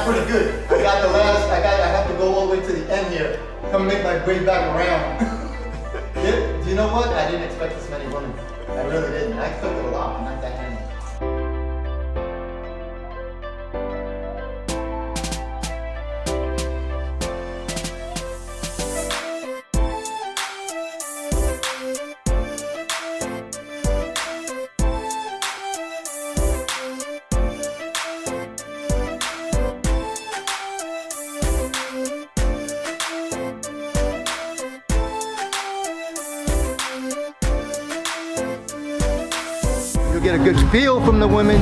pretty good. I have to go all the way to the end here. Come make my way back around. Yeah, do you know what? I didn't expect this many women. I really didn't. I expected a lot, but not that many. You'll get a good feel from the women.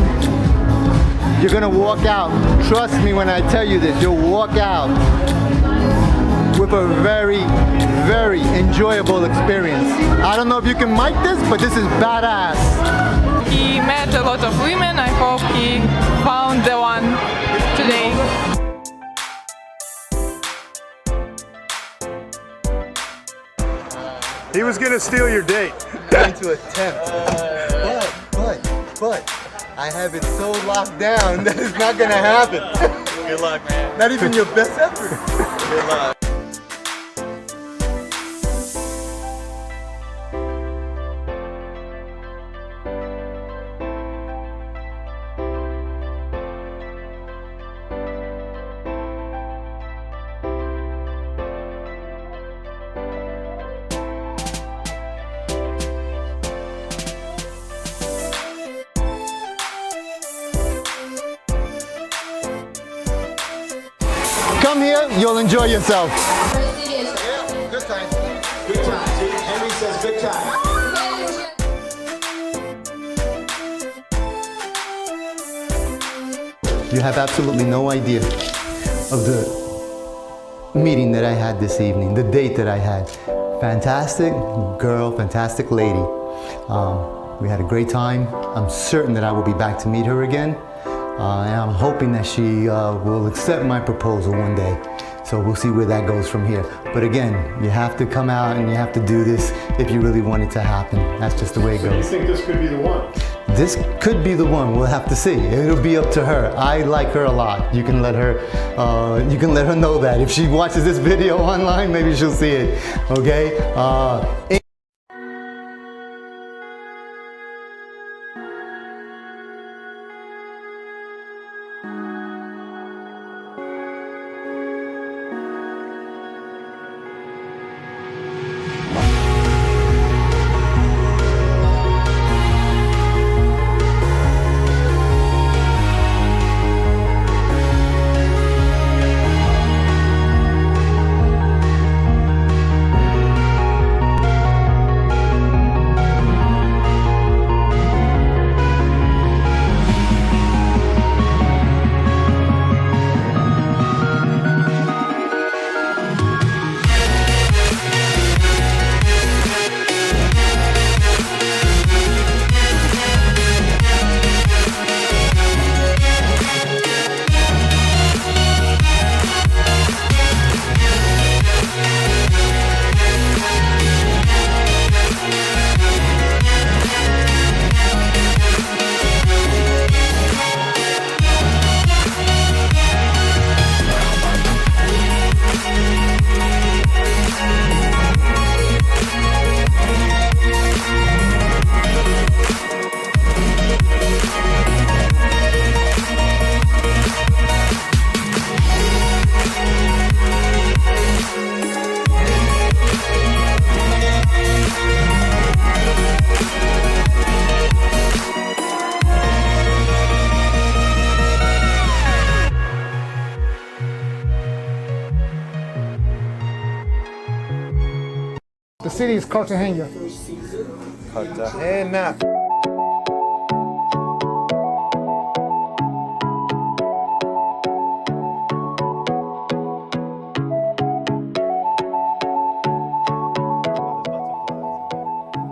You're gonna walk out. Trust me when I tell you this, you'll walk out with a very, very enjoyable experience. I don't know if you can mic this, but this is badass. He met a lot of women. I hope he found the one today. He was gonna steal your date. Going to attempt. But I have it so locked down that it's not gonna happen. Good luck, man. Not even your best effort. Good luck. Come here, you'll enjoy yourself. Yeah, good time. good time. See, Henry says good time. You have absolutely no idea of the meeting that I had this evening, the date that I had. Fantastic girl, fantastic lady. We had a great time. I'm certain that I will be back to meet her again. And I'm hoping that she will accept my proposal one day. So we'll see where that goes from here. But again, you have to come out and you have to do this if you really want it to happen. That's just the way it So you goes. think this could be the one? This could be the one. We'll have to see. It'll be up to her. I like her a lot. You can let her know that. If she watches this video online, maybe she'll see it. Okay? The city is Cartagena. Cartagena.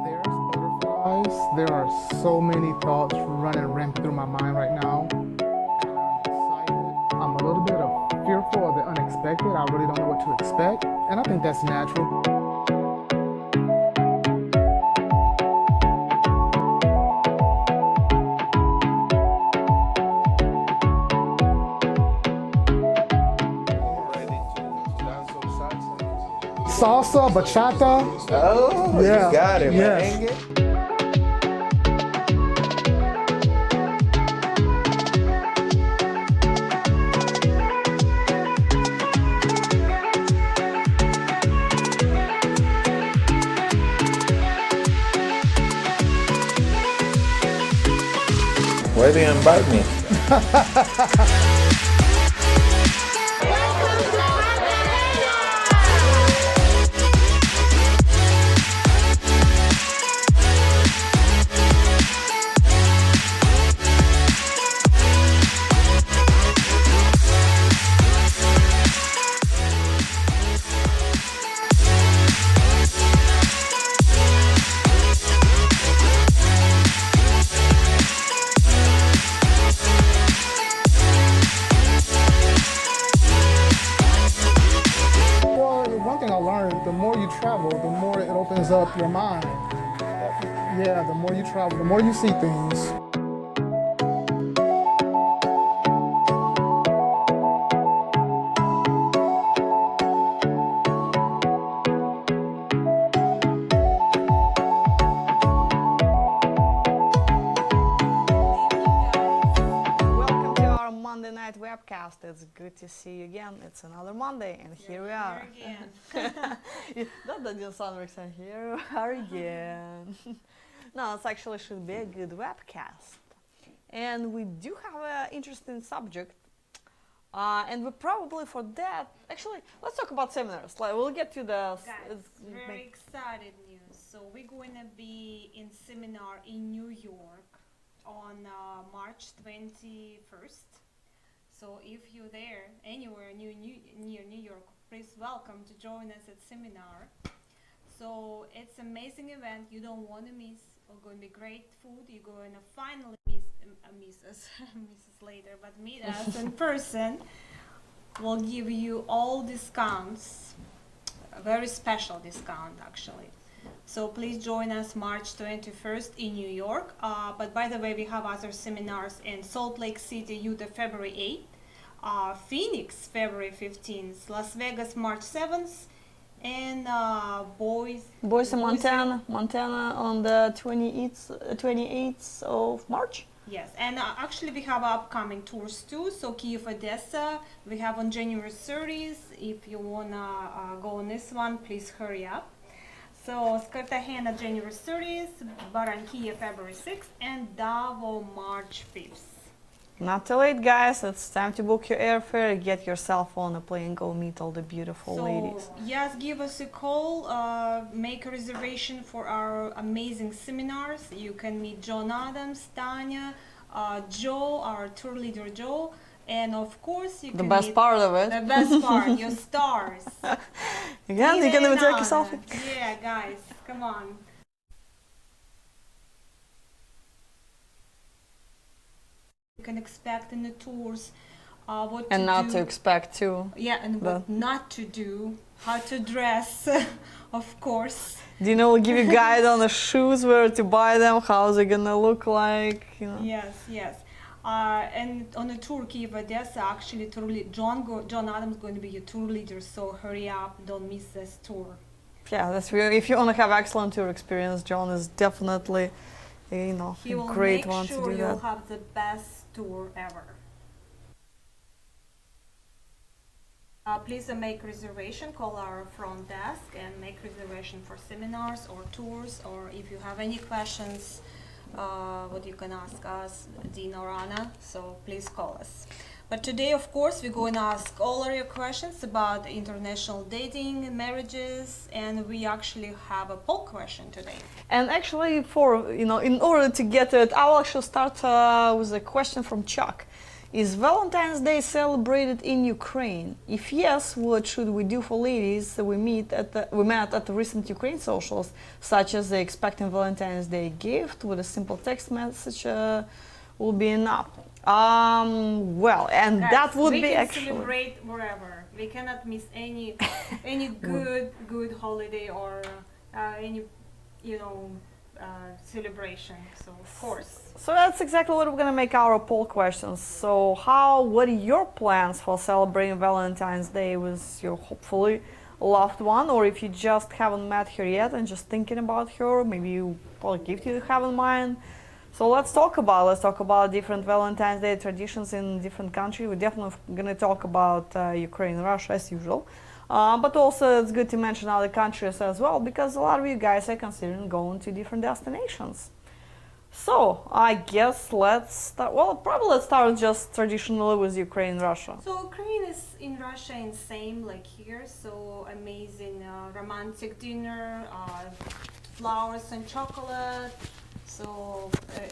There's butterflies. There are so many thoughts running rampant through my mind right now. I'm a little bit fearful of the unexpected. I really don't know what to expect, and I think that's natural. salsa, bachata. Oh, Yeah, you got it, yes. man. Why do you invite me? Well, one thing I learned, the more you travel, the more it opens up your mind. Yeah, the more you travel, the more you see things. Welcome to our Monday night webcast. It's good to see you again. It's another Monday, and here we are. That didn't sound like saying, here we are again. No, it actually should be a good webcast. And we do have an interesting subject. And we probably for that, actually, let's talk about seminars. Like, we'll get to the... Guys, very excited news. So we're going to be in seminar in New York on March 21st. So if you're there anywhere near New York, please welcome to join us at seminar. So it's an amazing event you don't want to miss. It's going to be great food. You're going to finally miss us later, but meet us in person. We'll give you all discounts, a very special discount actually. So please join us March 21st in New York. But by the way, we have other seminars in Salt Lake City, Utah, February 8th, Phoenix, February 15th, Las Vegas, March 7th, and Boise, Montana on the 28th of March. Yes, and actually we have upcoming tours too. So Kyiv, Odessa, we have on January 30th. If you wanna go on this one, please hurry up. So Cartagena, January 30th, Barranquilla, February 6th, and Davao, March 5th. Not too late, guys. It's time to book your airfare, get yourself on a plane, go meet all the beautiful ladies. Yes, give us a call, make a reservation for our amazing seminars. You can meet John Adams, Tanya, Joe, our tour leader Joe, and of course you can The best meet part of it. the best part, your stars. Again, you can even take a selfie. Yeah, guys, come on. You can expect in the tours what And to not do. to expect too. Yeah, and what not to do, how to dress, of course. Dina will give you a guide on the shoes, where to buy them, how's it gonna look like, you know. Yes, yes. And on the tour, Kyiv, Odessa, actually, John Adams is going to be your tour leader, so hurry up, don't miss this tour. Yeah, that's real. If you want to have excellent tour experience, John is definitely, you know, He a will great make one sure to do you'll that. have the best tour ever. Please make reservation, call our front desk and make reservation for seminars or tours, or if you have any questions, what you can ask us, Dean or Anna, so please call us. But today, of course, we're going to ask all of your questions about international dating, marriages, and we actually have a poll question today. And actually, for, you know, in order to get to it, I'll actually start with a question from Chuck. Is Valentine's Day celebrated in Ukraine? If yes, what should we do for ladies we met at the recent Ukraine socials, such as expecting Valentine's Day gift with a simple text message will be enough? Well, and Guys, that would we be can actually celebrate wherever. We cannot miss any good holiday or any celebration. So of course. So that's exactly what we're gonna make our poll questions. So what are your plans for celebrating Valentine's Day with your hopefully loved one, or if you just haven't met her yet and just thinking about her, maybe you what gift you have in mind. So let's talk about different Valentine's Day traditions in different countries. We're definitely gonna talk about Ukraine and Russia as usual, but also it's good to mention other countries as well, because a lot of you guys are considering going to different destinations. So I guess let's start. Well, probably let's start just traditionally with Ukraine and Russia. So Ukraine is in Russia and same like here. So amazing romantic dinner, flowers and chocolate. So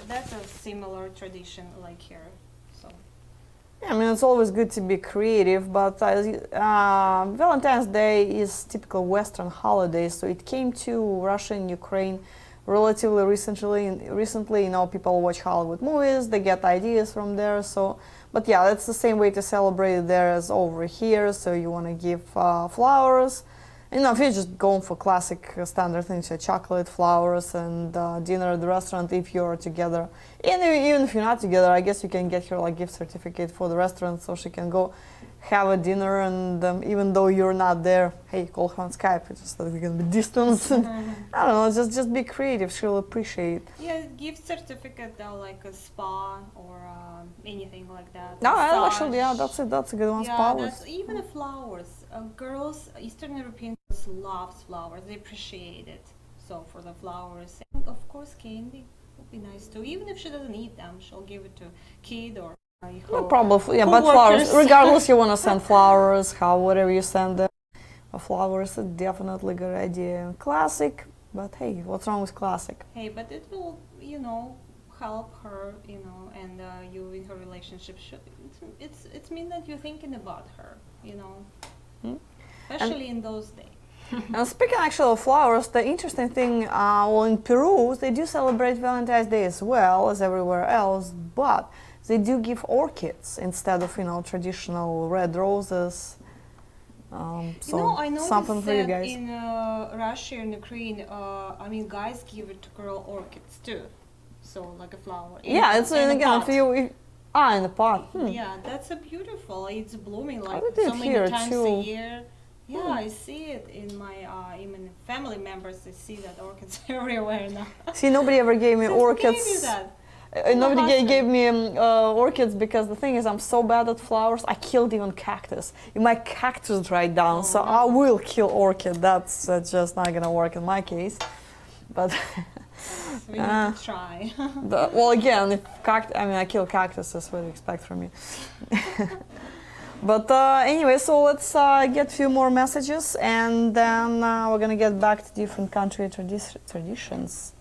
that's a similar tradition like here. So. Yeah, I mean, it's always good to be creative, but Valentine's Day is typical Western holiday, so it came to Russia and Ukraine relatively recently. You know, people watch Hollywood movies, they get ideas from there. So, but yeah, it's the same way to celebrate it there as over here. So you want to give flowers. You know, if you're just going for classic standard things, chocolate, flowers, and dinner at the restaurant if you're together. And even if you're not together, I guess you can get her like gift certificate for the restaurant so she can go have a dinner, and even though you're not there, hey, call her on Skype, it's just that we're gonna be distant. I don't know, just be creative, she'll appreciate. Yeah, gift certificate like a spa or anything like that. No, Massage. actually, yeah, that's a good one. Yeah, Spa that's even the flowers. Girls, Eastern Europeans loves flowers. They appreciate it. So for the flowers, and of course, candy would be nice too. Even if she doesn't eat them, she'll give it to kid or. No problem, yeah, but flowers, regardless you want to send flowers, whatever you send them, flowers is definitely a good idea. Classic, but hey, what's wrong with classic? Hey, but it will, you know, help her, you know, and you in her relationship. It's mean that you're thinking about her, you know, especially in those days. And speaking actually of flowers, the interesting thing, well, in Peru, they do celebrate Valentine's Day as well as everywhere else, but they do give orchids instead of, you know, traditional red roses. So you know, I noticed something for you that guys. in Russia and Ukraine, I mean, guys give it to girl orchids too. So like a flower. Yeah, it's in a again pot. for you. In the pot. Yeah, that's a beautiful. It's blooming like we did so many here, times too. a year. Yeah, I see it in my even family members. I see that orchids everywhere now. See, nobody ever gave me Since who orchids. gave you that? Nobody husband. gave me orchids, because the thing is, I'm so bad at flowers. I killed even cactus. My cactus dried down, so I will kill orchid. That's just not gonna work in my case. But We need to try. well, again, if I kill cactuses. What do you expect from me? But anyway, so let's get a few more messages, and then we're gonna get back to different country traditions.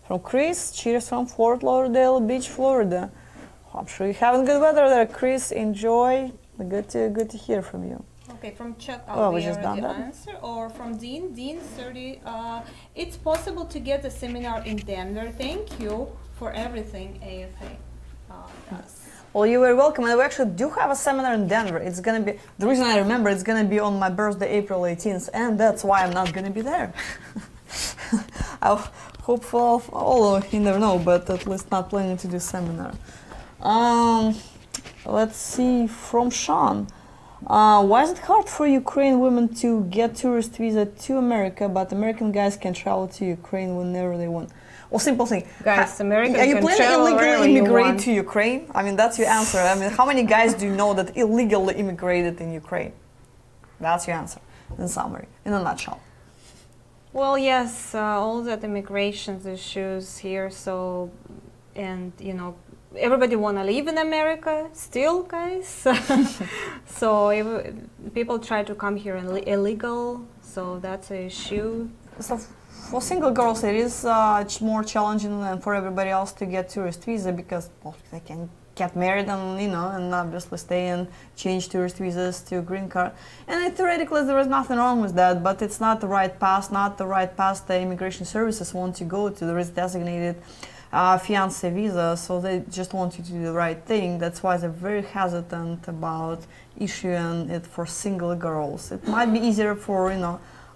From Chris, cheers from Fort Lauderdale Beach, Florida. I'm sure you're having good weather there, Chris. Enjoy. Good to hear from you. Okay, from Chuck, we we just done already that. answer. Or from Dean, Dean 30. It's possible to get a seminar in Denver. Thank you for everything AFA does. Well, you're very welcome, and we actually do have a seminar in Denver. It's gonna be, the reason I remember, it's gonna be on my birthday, April 18th, and that's why I'm not gonna be there. I hope for all, you never know, but at least not planning to do seminar. Let's see, from Sean. Why is it hard for Ukraine women to get tourist visa to America, but American guys can travel to Ukraine whenever they want? Well, simple thing. Guys, Americans are you can planning travel wherever illegally you immigrate want. to Ukraine? I mean, that's your answer. I mean, how many guys do you know that illegally immigrated in Ukraine? That's your answer, in summary, in a nutshell. Well, yes, all that immigration issues here. So, and you know, everybody want to live in America still, guys. So if people try to come here illegal, so that's an issue. So for single girls, it is more challenging than for everybody else to get tourist visa, because well, they can get married and and obviously stay and change tourist visas to green card. And theoretically, there is nothing wrong with that, but it's not the right path. Not the right path the immigration services want to go to. There is designated fiancé visa, so they just want you to do the right thing. That's why they're very hesitant about issuing it for single girls. It might be easier for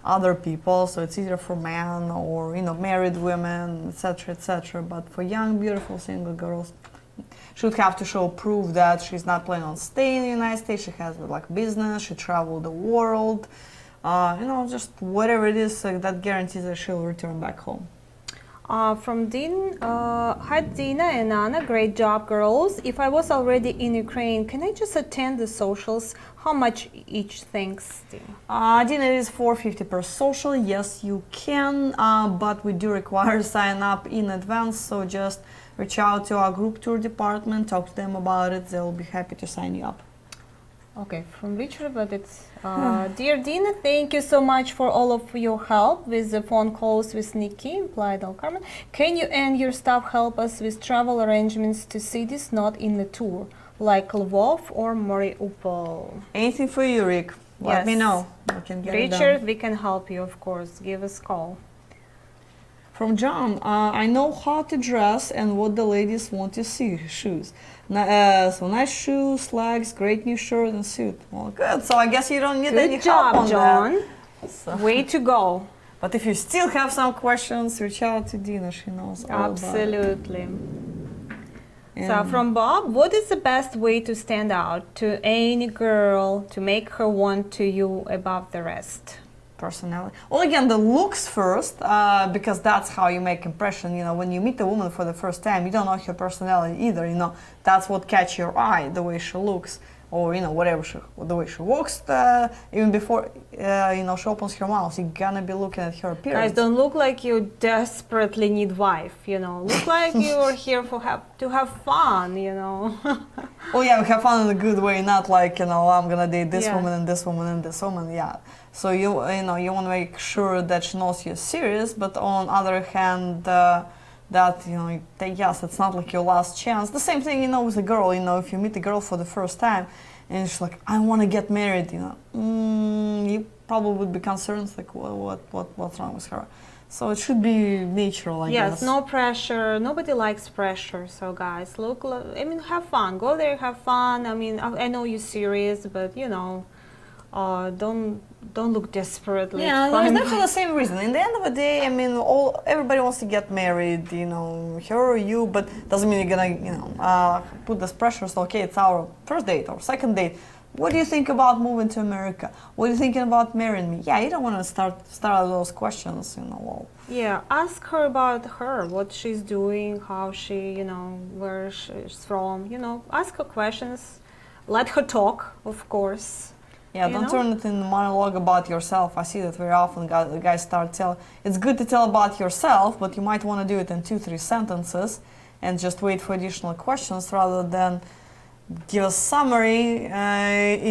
other people, so it's easier for men or married women, etc., etc. But for young, beautiful single girls, she would have to show proof that she's not planning on staying in the United States. She has like business. She traveled the world. Just whatever it is that guarantees that she'll return back home. From Dean, hi Dina and Anna, great job girls. If I was already in Ukraine, can I just attend the socials? How much each? Thanks, Dina. Dina, it is $4.50 per social. Yes, you can, but we do require sign up in advance, so just reach out to our group tour department, talk to them about it, they'll be happy to sign you up. Okay, from Richard, but it's dear Dina, thank you so much for all of your help with the phone calls with Nikki and Playa del Carmen. Can you and your staff help us with travel arrangements to cities not in the tour, like Lvov or Mariupol? Anything for you, Rick. Let me know. We can get it done. Richard, we can help you, of course. Give us a call. From John, I know how to dress and what the ladies want to see. Shoes. So nice shoes, slacks, great new shirt and suit. Well, good. So I guess you don't need any Good help on job, John. that. So. Way to go. But if you still have some questions, reach out to Dina. She knows all Absolutely. about it. So And from Bob, what is the best way to stand out to any girl to make her want to you above the rest? personality. Well, again, the looks first, because that's how you make impression. When you meet a woman for the first time, you don't know her personality either. That's what catch your eye, the way she looks, or the way she walks. Even before she opens her mouth, you're gonna be looking at her appearance. Guys, don't look like you desperately need wife. Look like you're here to have fun. Oh yeah, we have fun in a good way, not like I'm gonna date this Yeah. woman and this woman and this woman. Yeah. So you want to make sure that she knows you're serious, but on the other hand, yes, it's not like your last chance. The same thing, with a girl. If you meet a girl for the first time, and she's like, I want to get married, you probably would be concerned, like, what's wrong with her? So it should be natural, I guess. Yes, no pressure. Nobody likes pressure. So guys, have fun. Go there, have fun. I know you're serious, but don't look desperately. Yeah, it's not for the same reason. In the end of the day, everybody wants to get married, her or you, but doesn't mean you're gonna, put this pressure. So okay, it's our first date or second date. What do you think about moving to America? What are you thinking about marrying me? Yeah, you don't want to start those questions, Yeah, ask her about her, what she's doing, how she, where she's from. Ask her questions. Let her talk, of course. Yeah, don't turn it in a monologue about yourself. I see that very often guys start telling. It's good to tell about yourself, but you might want to do it in 2-3 sentences and just wait for additional questions rather than give a summary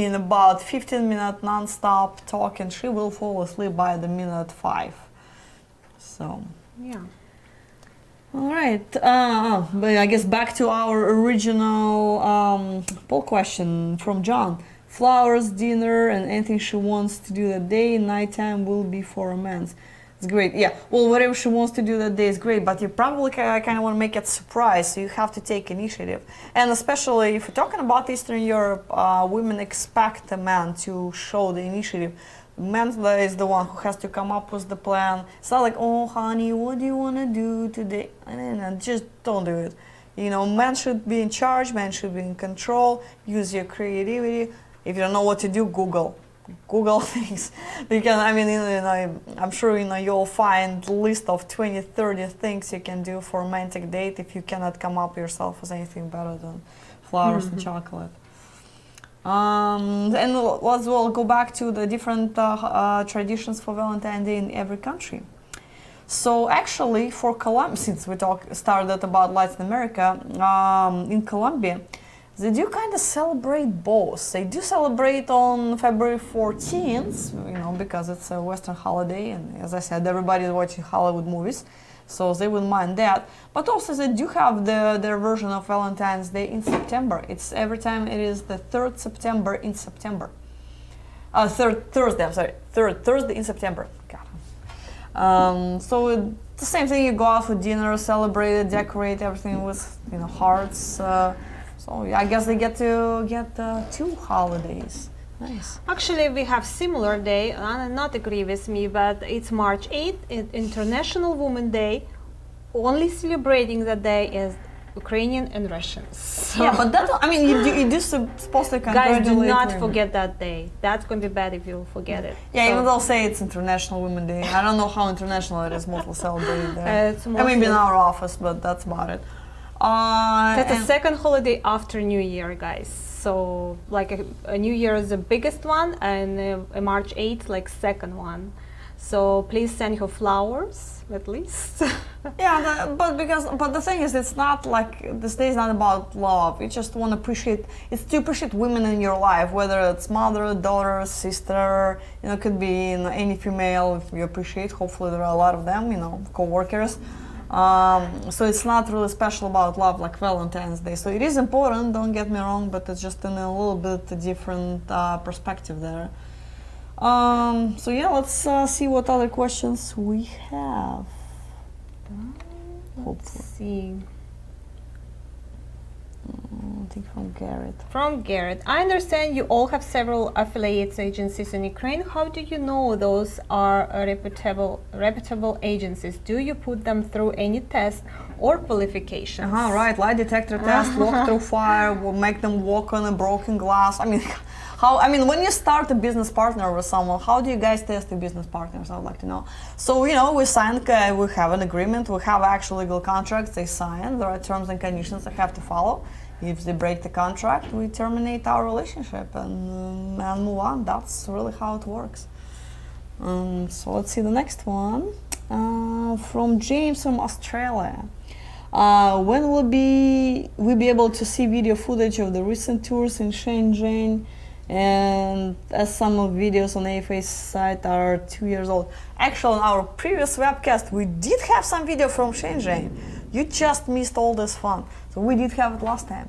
in about 15-minute non-stop talk, and she will fall asleep by the minute 5. So. Yeah. All right, but I guess back to our original poll question from John. Flowers, dinner, and anything she wants to do that day, nighttime will be for romance. It's great. Yeah, well, whatever she wants to do that day is great, but you probably kind of want to make it surprise, so you have to take initiative. And especially if you're talking about Eastern Europe, women expect a man to show the initiative. Man is the one who has to come up with the plan. It's not like, oh, honey, what do you want to do today? And just don't do it. Man should be in charge, man should be in control, use your creativity. If you don't know what to do, Google things. Because I'm sure you'll find a list of 20-30 things you can do for a romantic date if you cannot come up yourself with anything better than flowers and chocolate. And let's go back to the different traditions for Valentine's Day in every country. So actually, for Colombia, since we started about Latin America, in Colombia, they do kind of celebrate both. They do celebrate on February 14th, because it's a Western holiday, and as I said, everybody's watching Hollywood movies, so they wouldn't mind that. But also they do have their version of Valentine's Day in September. It's every time it is the 3rd September in September. Third Thursday in September. So the same thing, you go out for dinner, celebrate it, decorate everything with hearts. So I guess they get to get 2 holidays. Nice. Actually, we have similar day. Anna not agree with me, but it's March 8th, International Women's Day. Only celebrating that day is Ukrainian and Russians. So Yeah, but that, I mean, you do supposed to guys, congratulate do not women. forget that day. That's going to be bad if you forget it. Yeah, So, even though say it's International Women's Day. I don't know how international it is mostly celebrated there. it's I mean, in mostly- our office, but that's about it. That's the And- second holiday after New Year, guys. So, like a New Year is the biggest one, and March 8th, like second one. So please send her flowers, at least. Yeah, but the thing is, it's not like this day is not about love. You just want to appreciate. It's to appreciate women in your life, whether it's mother, daughter, sister. You know, it could be any female if you appreciate. Hopefully, there are a lot of them. You know, co-workers. So it's not really special about love like Valentine's Day. So it is important. Don't get me wrong, but it's just in a little bit different perspective there. So yeah, let's see what other questions we have. Let's see. I think from Garrett. From Garrett, I understand you all have several affiliates agencies in Ukraine. How do you know those are reputable agencies? Do you put them through any test or qualifications? Right, lie detector test, walk through fire, will make them walk on a broken glass. I mean, when you start a business partner with someone, how do you guys test your business partners? I would like to know. So, you know, we have an agreement, we have actual legal contracts they sign, there are terms and conditions they have to follow. If they break the contract, we terminate our relationship and move on. That's really how it works. So let's see the next one. From James from Australia. When will we be able to see video footage of the recent tours in Shenzhen? And as some of videos on AFA's site are 2 years old. Actually, on our previous webcast, we did have some video from Shenzhen. You just missed all this fun. So we did have it last time.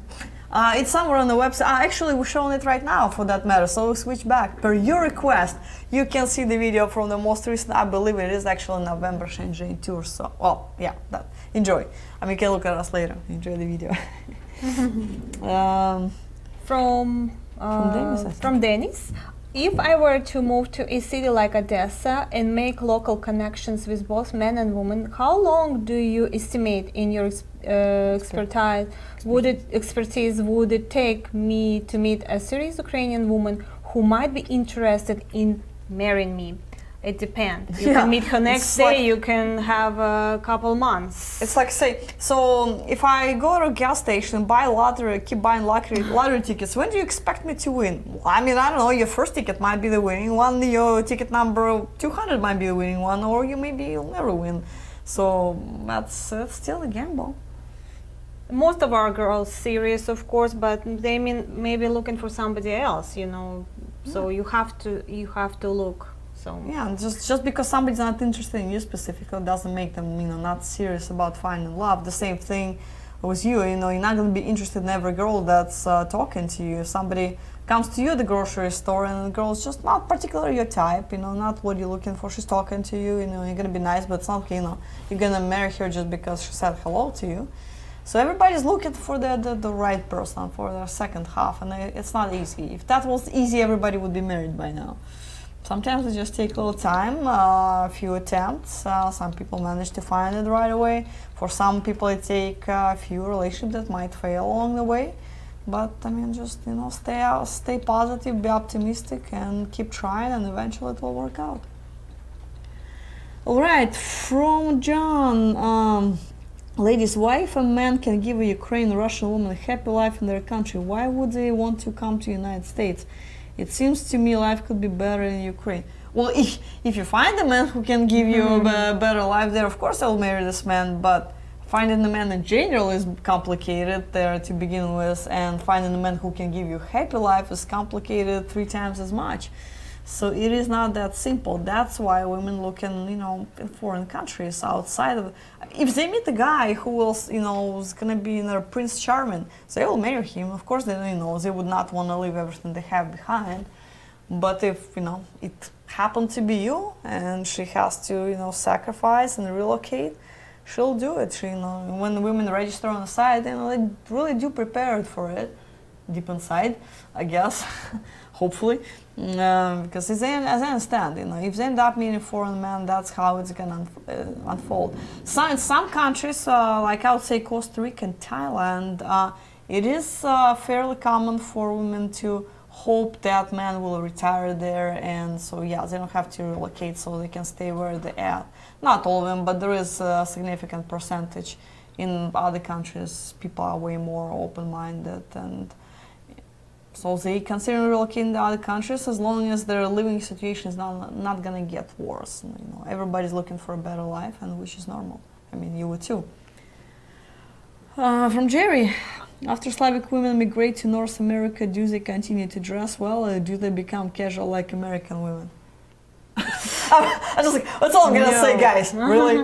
It's somewhere on the website. Actually, we're showing it right now for that matter. So switch back. Per your request, you can see the video from the most recent, I believe it is actually November Shenzhen tour. So, well, yeah, enjoy. I mean, you can look at us later. Enjoy the video. From Dennis, if I were to move to a city like Odessa and make local connections with both men and women, how long do you estimate in your expertise would it take me to meet a serious Ukrainian woman who might be interested in marrying me? It depends. You can meet her next day, you can have a couple months. It's like, say, so if I go to a gas station, buy lottery, keep buying lottery tickets, when do you expect me to win? I mean, I don't know, your first ticket might be the winning one, your ticket number 200 might be the winning one, or you'll never win. So that's still a gamble. Most of our girls serious, of course, but they maybe looking for somebody else, you know. So you have to look. So yeah, just because somebody's not interested in you specifically doesn't make them, not serious about finding love. The same thing with you, you're not going to be interested in every girl that's talking to you. If somebody comes to you at the grocery store and the girl's just not particularly your type, not what you're looking for, she's talking to you, you're going to be nice, but it's not, you're going to marry her just because she said hello to you. So everybody's looking for the right person, for their second half, and it's not easy. If that was easy, everybody would be married by now. Sometimes it just takes a little time, a few attempts. Some people manage to find it right away. For some people it takes a few relationships that might fail along the way. But I mean, just stay positive, be optimistic, and keep trying, and eventually it will work out. All right, from John. Ladies, why if a man can give a Ukrainian Russian woman a happy life in their country, why would they want to come to the United States? It seems to me life could be better in Ukraine. Well, if you find a man who can give you a better life there, of course I'll marry this man, but finding a man in general is complicated there to begin with, and finding a man who can give you a happy life is complicated 3 times as much. So it is not that simple. That's why women look in foreign countries outside of. If they meet a guy who will, is gonna be their Prince Charming, they will marry him. Of course, they would not want to leave everything they have behind. But if it happened to be you, and she has to sacrifice and relocate, she'll do it. When women register on the site, they really do prepare for it, deep inside, I guess. hopefully, because as I understand, if they end up meeting foreign men, that's how it's gonna unfold. So in some countries, like I would say Costa Rica and Thailand, it is fairly common for women to hope that men will retire there, and so yeah, they don't have to relocate, so they can stay where they're at. Not all of them, but there is a significant percentage. In other countries, people are way more open-minded, and so they consider relocating to other countries as long as their living situation is not gonna get worse. Everybody's looking for a better life, and which is normal. I mean, you would too. From Jerry, after Slavic women migrate to North America, do they continue to dress well, or do they become casual like American women? I'm just like, that's all I'm gonna say, guys. Really?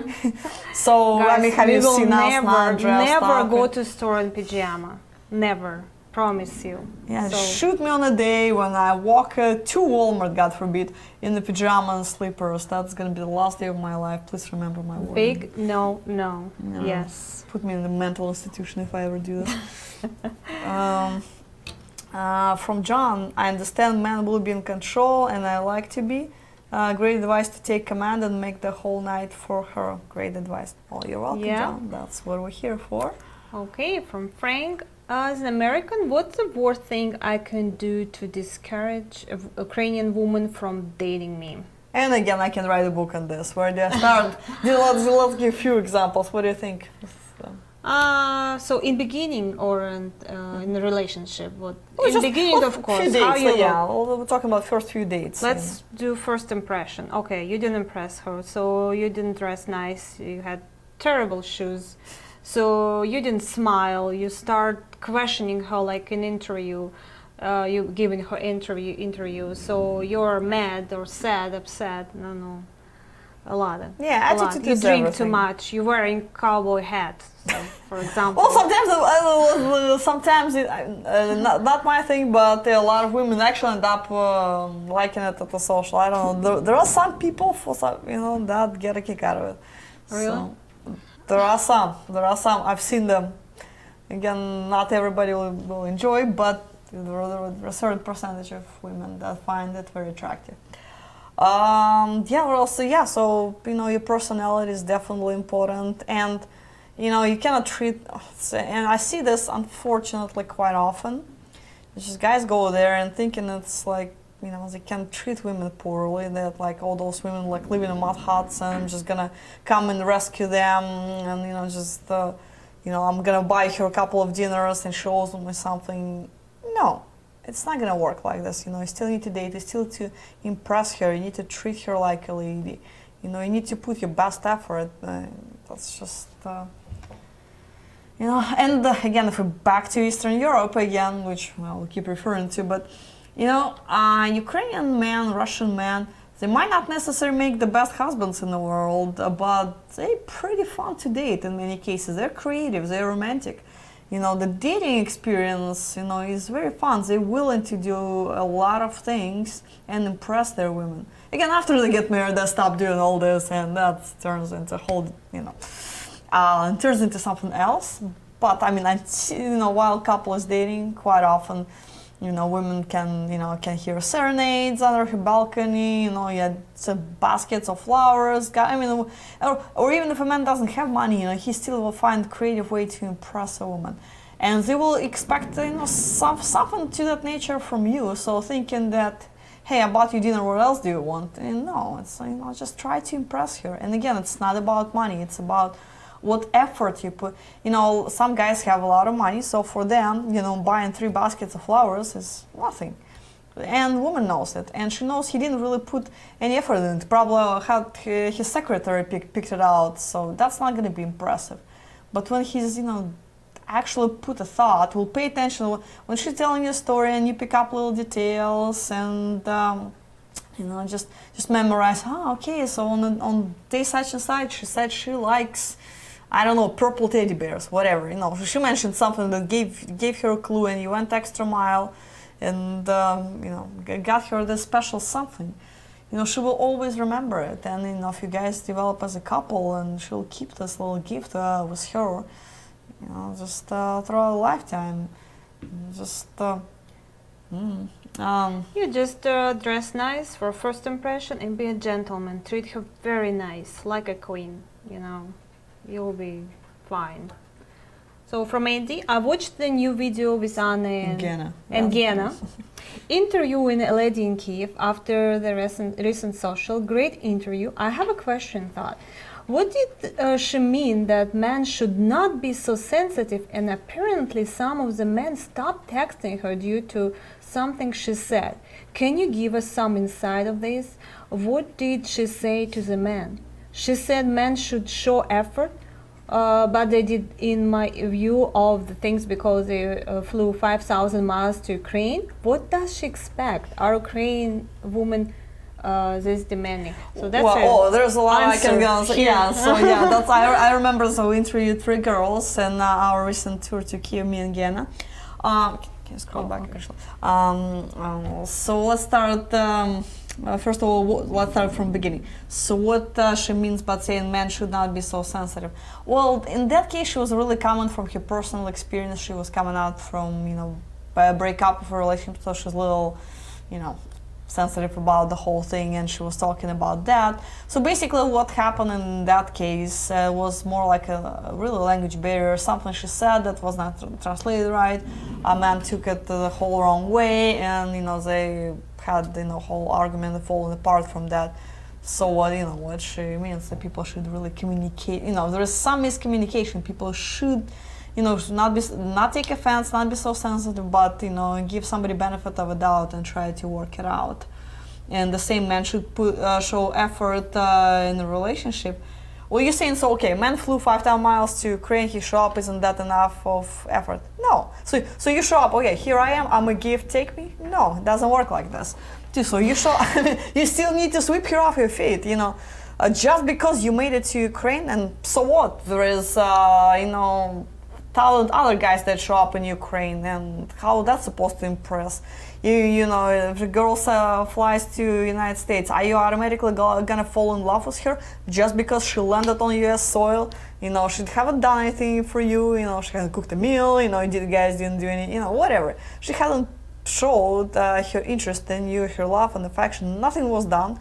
So, Guys, I mean, have we you will seen us not dressed never up? go to store in pajama. Never. Promise you. Yeah, So, shoot me on a day when I walk to Walmart, God forbid, in the pajama and slippers. That's gonna be the last day of my life. Please remember my word. big no. No. Yes. Put me in the mental institution if I ever do that. From John, I understand men will be in control, and I like to be. Great advice to take command and make the whole night for her. Great advice. Oh, you're welcome, Yeah. John. That's what we're here for. Okay, from Frank. As an American, what's the worst thing I can do to discourage a Ukrainian woman from dating me? And again, I can write a book on this. Where do I start? Let's give a few examples. What do you think? So in beginning or in a relationship, what? Well, in just- beginning, well, of course. Few dates, How you yeah. look. We're talking about first few dates. Let's do first impression. Okay, you didn't impress her, so you didn't dress nice. You had terrible shoes, so you didn't smile. You start questioning her like an interview. You giving her interview. So you're mad or sad, upset. No. A lot. Yeah, A lot. attitude You is drink everything. too much. You're wearing cowboy hat, so, for example. Well, sometimes not my thing, but a lot of women actually end up liking it at the social. I don't know. There are some people that get a kick out of it. Really? So, there are some. I've seen them. Again, not everybody will enjoy, but there are a certain percentage of women that find it very attractive. So your personality is definitely important, and you cannot treat, and I see this unfortunately quite often. It's just guys go there and thinking it's like they can treat women poorly, that like all those women like living in mud huts, and I'm just gonna come and rescue them, and I'm gonna buy her a couple of dinners and she owes me something. No. It's not gonna work like this, You still need to date. You still need to impress her. You need to treat her like a lady. You need to put your best effort. That's just, And again, if we're back to Eastern Europe again, which we'll keep referring to, but Ukrainian men, Russian men, they might not necessarily make the best husbands in the world, but they're pretty fun to date in many cases. They're creative. They're romantic. The dating experience, is very fun. They're willing to do a lot of things and impress their women. Again, after they get married, they stop doing all this, and that turns into turns into something else. But I mean, I see, while a couple is dating, quite often, women can hear serenades under her balcony. Baskets of flowers. Or even if a man doesn't have money, he still will find a creative way to impress a woman, and they will expect something to that nature from you. So thinking that, hey, I bought you dinner, what else do you want? And no, it's just try to impress her. And again, it's not about money. It's about what effort you put. Some guys have a lot of money, so for them, buying 3 baskets of flowers is nothing. And woman knows it, and she knows he didn't really put any effort in it. Probably had his secretary picked it out, so that's not going to be impressive. But when he's, actually put a thought, will pay attention when she's telling you a story, and you pick up little details, and just memorize. Okay, so on day such and such, she said she likes, I don't know, purple teddy bears, whatever. She mentioned something that gave her a clue, and you went extra mile, and got her this special something. She will always remember it, and if you guys develop as a couple, and she'll keep this little gift with her, throughout a lifetime. Just You just dress nice for first impression and be a gentleman. Treat her very nice, like a queen, you know. You'll be fine. So from Andy, I watched the new video with Anna and Gena. Interviewing a lady in Kiev after the recent social. Great interview. I have a question, thought. What did she mean that men should not be so sensitive, and apparently some of the men stopped texting her due to something she said? Can you give us some insight of this? What did she say to the men? She said men should show effort, but they did, in my view, of the things because they flew 5,000 miles to Ukraine. What does she expect? Are Ukrainian women this demanding? So that's there's a lot I can go. answer Yeah, here. so yeah, that's I remember. So we interviewed 3 girls in our recent tour to Kiev, me and Gena. Can you scroll back? okay. Actually? So let's start. First of all, let's start from beginning. So what she means by saying men should not be so sensitive? Well, in that case, she was really coming from her personal experience. She was coming out from, a breakup of a relationship, so she's a little, sensitive about the whole thing, and she was talking about that. So basically what happened in that case was more like a really language barrier, something she said that was not translated right. A man took it the whole wrong way, and they had whole argument falling apart from that. So what she means that people should really communicate. There is some miscommunication. People should not take offense, not be so sensitive, but give somebody benefit of a doubt and try to work it out. And the same man should show effort in the relationship. Well, you're saying, so okay, man flew 5,000 miles to Ukraine, he show up, isn't that enough of effort? No. So you show up, okay, here I am, I'm a gift, take me? No, it doesn't work like this. So you show you still need to sweep her off your feet, just because you made it to Ukraine, and so what? There is, talented other guys that show up in Ukraine, and how that's supposed to impress? If the girl flies to United States, are you automatically gonna fall in love with her just because she landed on US soil? She haven't done anything for you, she hasn't cooked a meal, you guys didn't do any, whatever. She hasn't showed her interest in you, her love and affection. Nothing was done.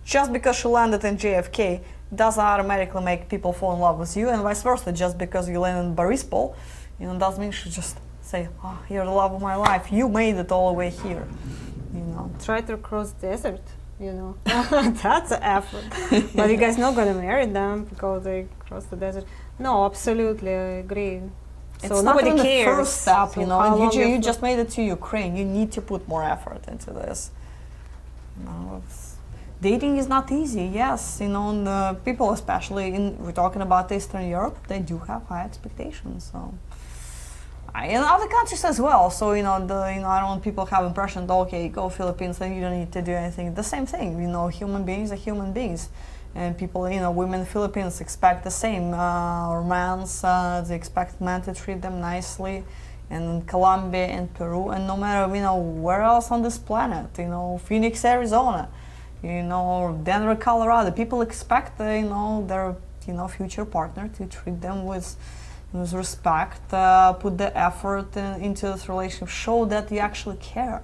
Just because she landed in JFK doesn't automatically make people fall in love with you, and vice versa. Just because you landed in Borispol, doesn't mean she just say, oh, you're the love of my life, you made it all the way here. Try to cross desert, that's an effort. But you guys not gonna marry them because they cross the desert. No, absolutely, I agree. So it's nobody not even cares. The first step, So and you just made it to Ukraine. You need to put more effort into this. Dating is not easy, yes. And the people, especially we're talking about Eastern Europe, they do have high expectations. So, in other countries as well. So I don't want people have impression that okay, go Philippines and you don't need to do anything. The same thing. Human beings are human beings, and people, women in the Philippines expect the same romance. They expect men to treat them nicely. And in Colombia and Peru, and no matter where else on this planet, Phoenix, Arizona, Denver, Colorado, people expect their future partner to treat them with respect, put the effort into this relationship, show that you actually care.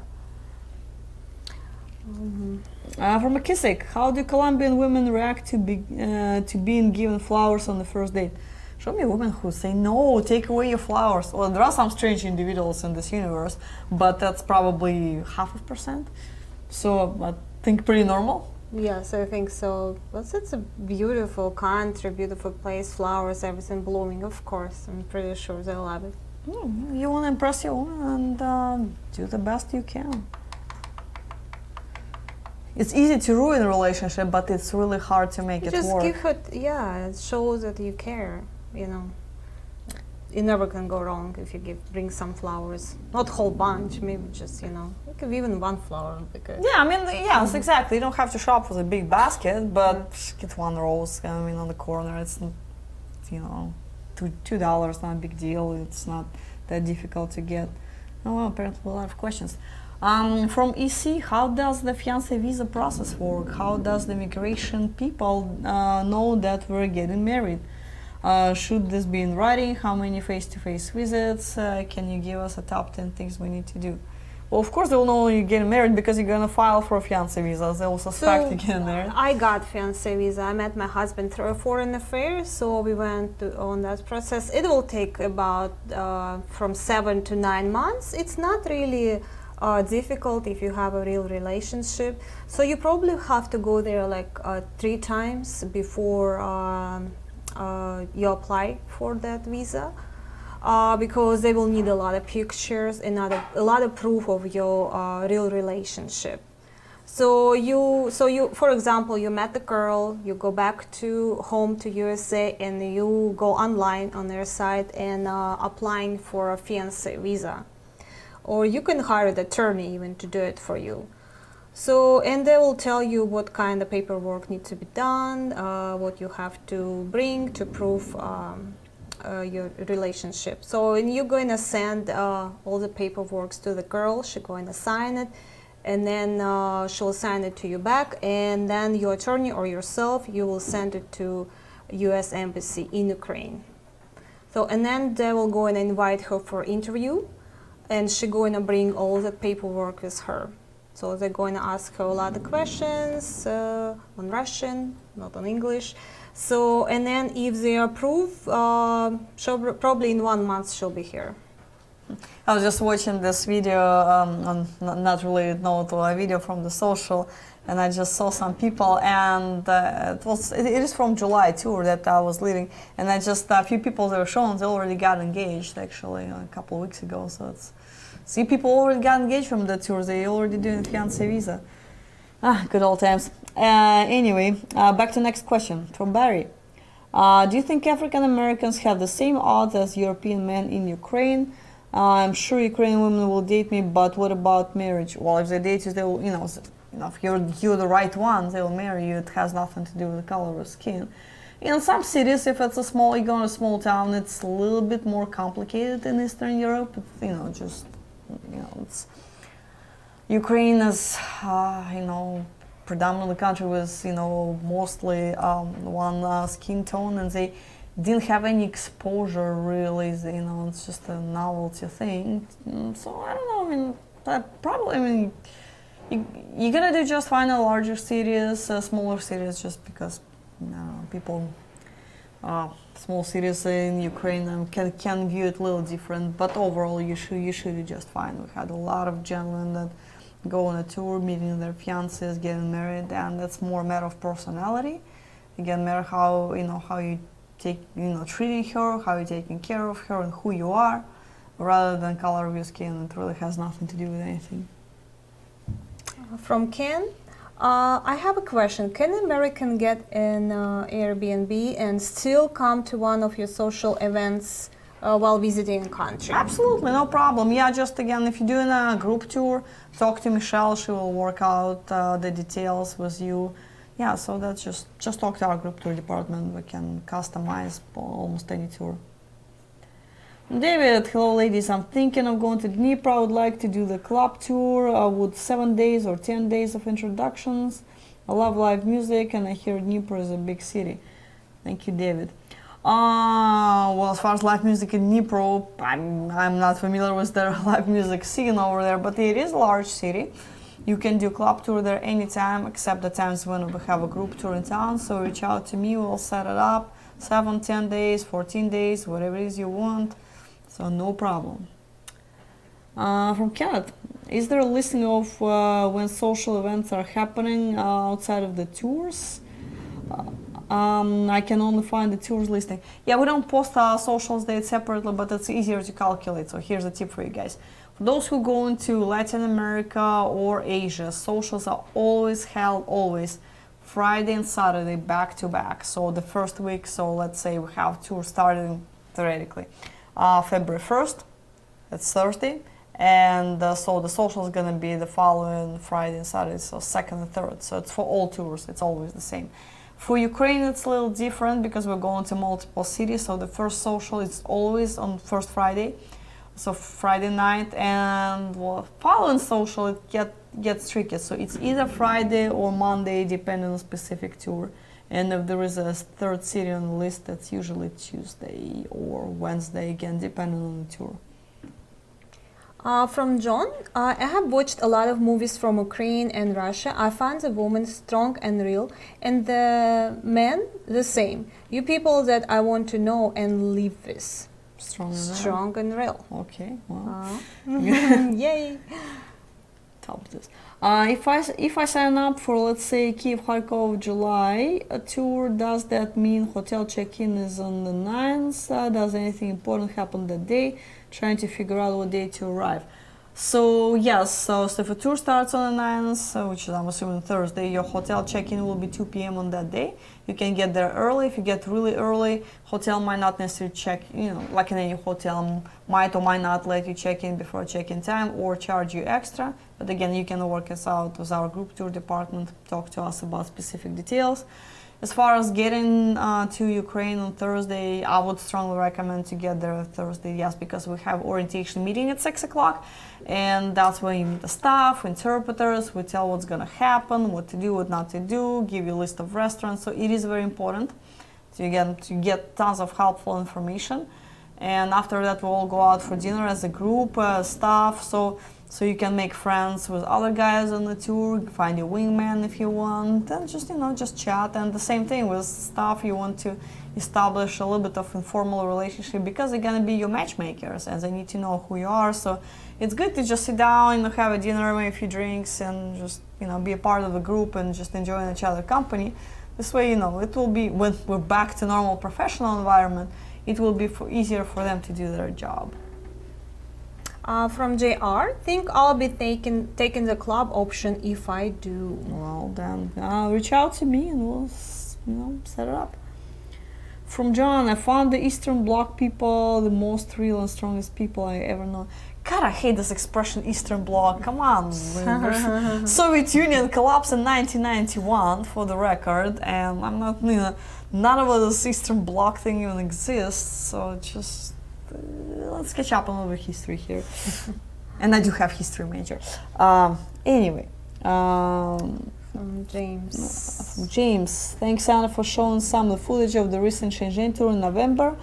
From McKissick, how do Colombian women react to being given flowers on the first date? Show me women who say, no, take away your flowers. Well, there are some strange individuals in this universe, but that's probably 0.5%. So I think pretty normal. Yes, I think so. But it's a beautiful country, beautiful place, flowers, everything blooming. Of course, I'm pretty sure they love it. You want to impress your woman and do the best you can. It's easy to ruin a relationship, but it's really hard to make it just work. Give her, it shows that you care. You never can go wrong if you bring some flowers, not whole bunch, maybe just you could even one flower. Yeah, yes, exactly. You don't have to shop with a big basket, but get one rose. On the corner, it's $2, not a big deal. It's not that difficult to get. Oh, well, apparently a lot of questions. From EC, how does the fiancé visa process work? How does the immigration people know that we're getting married? Should this be in writing? How many face-to-face visits? Can you give us a top 10 things we need to do? Well, of course they will know you're getting married because you're gonna file for a fiancé visa. They will suspect you getting married. I got fiancé visa. I met my husband through a foreign affair, so we went on that process. It will take about from 7 to 9 months. It's not really difficult if you have a real relationship. So you probably have to go there like 3 times before you apply for that visa. Because they will need a lot of pictures and a lot of proof of your real relationship. So you, for example, you met the girl, you go back to home to USA, and you go online on their site and applying for a fiancé visa, or you can hire an attorney even to do it for you. So, and they will tell you what kind of paperwork needs to be done, what you have to bring to prove your relationship. So, and you're going to send all the paperwork to the girl. She's going to sign it, and then she'll sign it to you back. And then your attorney or yourself, you will send it to U.S. Embassy in Ukraine. So, and then they will go and invite her for interview, and she's going to bring all the paperwork with her. So they're going to ask her a lot of questions on Russian, not on English. So, and then if they approve, she'll probably in 1 month she'll be here. I was just watching this video on not related note, a video from the social, and I just saw some people, and it is from July tour that I was leading, and I just a few people that were shown, they already got engaged actually a couple of weeks ago. So it's see, people already got engaged from the tours. They already doing fiancé visa. Good old times. Anyway, back to next question from Barry. Do you think African Americans have the same odds as European men in Ukraine? I'm sure Ukrainian women will date me, but what about marriage? Well, if they date you, they will, if you're the right one, they will marry you. It has nothing to do with the color of skin. In some cities, if it's a small, you go in a small town, it's a little bit more complicated in Eastern Europe. It's, it's Ukraine is, predominantly country with, mostly one skin tone, and they didn't have any exposure really. It's just a novelty thing. So I don't know. Probably. You're gonna do just fine in larger cities, smaller cities, just because people. Small cities in Ukraine can view it a little different, but overall you should do just fine. We had a lot of gentlemen that go on a tour, meeting their fiancés, getting married, and that's more a matter of personality. Again, matter how you take treating her, how you're taking care of her, and who you are, rather than color of your skin. It really has nothing to do with anything. From Ken. I have a question. Can an American get an Airbnb and still come to one of your social events while visiting a country? Absolutely, no problem. Yeah, just again, if you're doing a group tour, talk to Michelle. She will work out the details with you. Yeah, so that's just talk to our group tour department. We can customize almost any tour. David, hello ladies, I'm thinking of going to Dnipro. I would like to do the club tour with 7 days or 10 days of introductions. I love live music and I hear Dnipro is a big city. Thank you, David. Well, as far as live music in Dnipro, I'm not familiar with the live music scene over there, but it is a large city. You can do club tour there anytime except the times when we have a group tour in town, so reach out to me, we'll set it up. 7, 10 days, 14 days, whatever it is you want. So no problem. From Kenneth, is there a listing of when social events are happening outside of the tours? I can only find the tours listing. Yeah, we don't post our socials dates separately, but it's easier to calculate. So here's a tip for you guys. For those who go into Latin America or Asia, socials are always held Friday and Saturday back to back. So the first week, so let's say we have tour starting theoretically. February 1st, that's Thursday, and so the social is going to be the following Friday and Saturday, so 2nd and 3rd. So it's for all tours, it's always the same. For Ukraine, it's a little different because we're going to multiple cities, so the first social is always on first Friday, so Friday night, and following social, it gets tricky, so it's either Friday or Monday, depending on specific tour. And if there is a third city on the list, that's usually Tuesday or Wednesday, again, depending on the tour. From John, I have watched a lot of movies from Ukraine and Russia. I find the woman strong and real, and the men the same. You people that I want to know and live with. Strong and real. Okay, well, Yay! top this. If I sign up for, let's say, Kiev Kharkov July tour, does that mean hotel check-in is on the 9th? Does anything important happen that day? Trying to figure out what day to arrive. So yes, so if the tour starts on the 9th, which is I'm assuming Thursday, your hotel check-in will be 2 p.m. on that day. You can get there early. If you get really early, hotel might not necessarily check, like in any hotel, might or might not let you check in before check-in time or charge you extra. But again, you can work us out with our group tour department, talk to us about specific details. As far as getting to Ukraine on Thursday, I would strongly recommend to get there Thursday, yes, because we have orientation meeting at 6 o'clock, and that's when you meet the staff, interpreters, we tell what's going to happen, what to do, what not to do, give you a list of restaurants. So it is very important to get tons of helpful information. And after that, we'll all go out for dinner as a group, staff, so you can make friends with other guys on the tour, find your wingman if you want, and just chat. And the same thing with staff, you want to establish a little bit of informal relationship because they're gonna be your matchmakers and they need to know who you are. So it's good to just sit down, have a dinner, make a few drinks, and just be a part of the group and just enjoying each other's company. This way, it will be, when we're back to normal professional environment, it will be easier for them to do their job. From JR, think I'll be taking the club option if I do. Well, then reach out to me and we'll set it up. From John, I found the Eastern Bloc people the most real and strongest people I ever know. God, I hate this expression, Eastern Bloc. Come on. Soviet Union collapsed in 1991, for the record, and I'm not, none of this Eastern Bloc thing even exists, so just let's catch up on a little bit history here. And I do have history major. Anyway. From James, thanks Anna for showing some of the footage of the recent Shenzhen tour in November.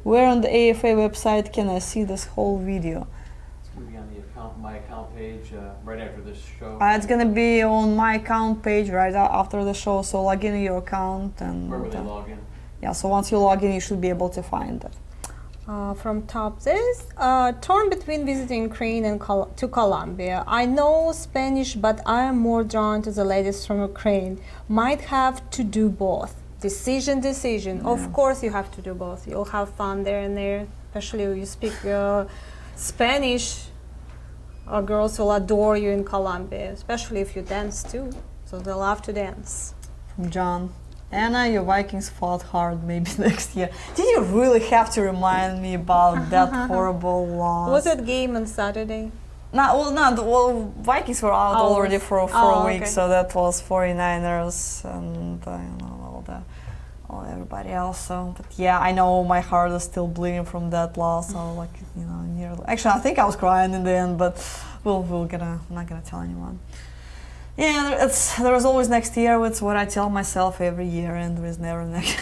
Where on the AFA website can I see this whole video? It's going to be on the my account page right after this show. It's going to be on my account page right after the show, so log in your account. And where will they log in? Yeah, so once you log in, you should be able to find it. From top this, torn between visiting Ukraine and to Colombia. I know Spanish, but I am more drawn to the ladies from Ukraine. Might have to do both. Decision. Yeah. Of course you have to do both. You'll have fun there and there, especially if you speak Spanish. Girls will adore you in Colombia, especially if you dance too. So they love to dance. From John. Anna, your Vikings fought hard, maybe next year. Did you really have to remind me about that horrible loss? Was that game on Saturday? Vikings were out already for a week, okay. so that was 49ers and everybody else. So, but yeah, I know my heart is still bleeding from that loss. So nearly. Actually, I think I was crying in the end, but I'm not gonna tell anyone. Yeah, there's always next year. It's what I tell myself every year, and there is never next.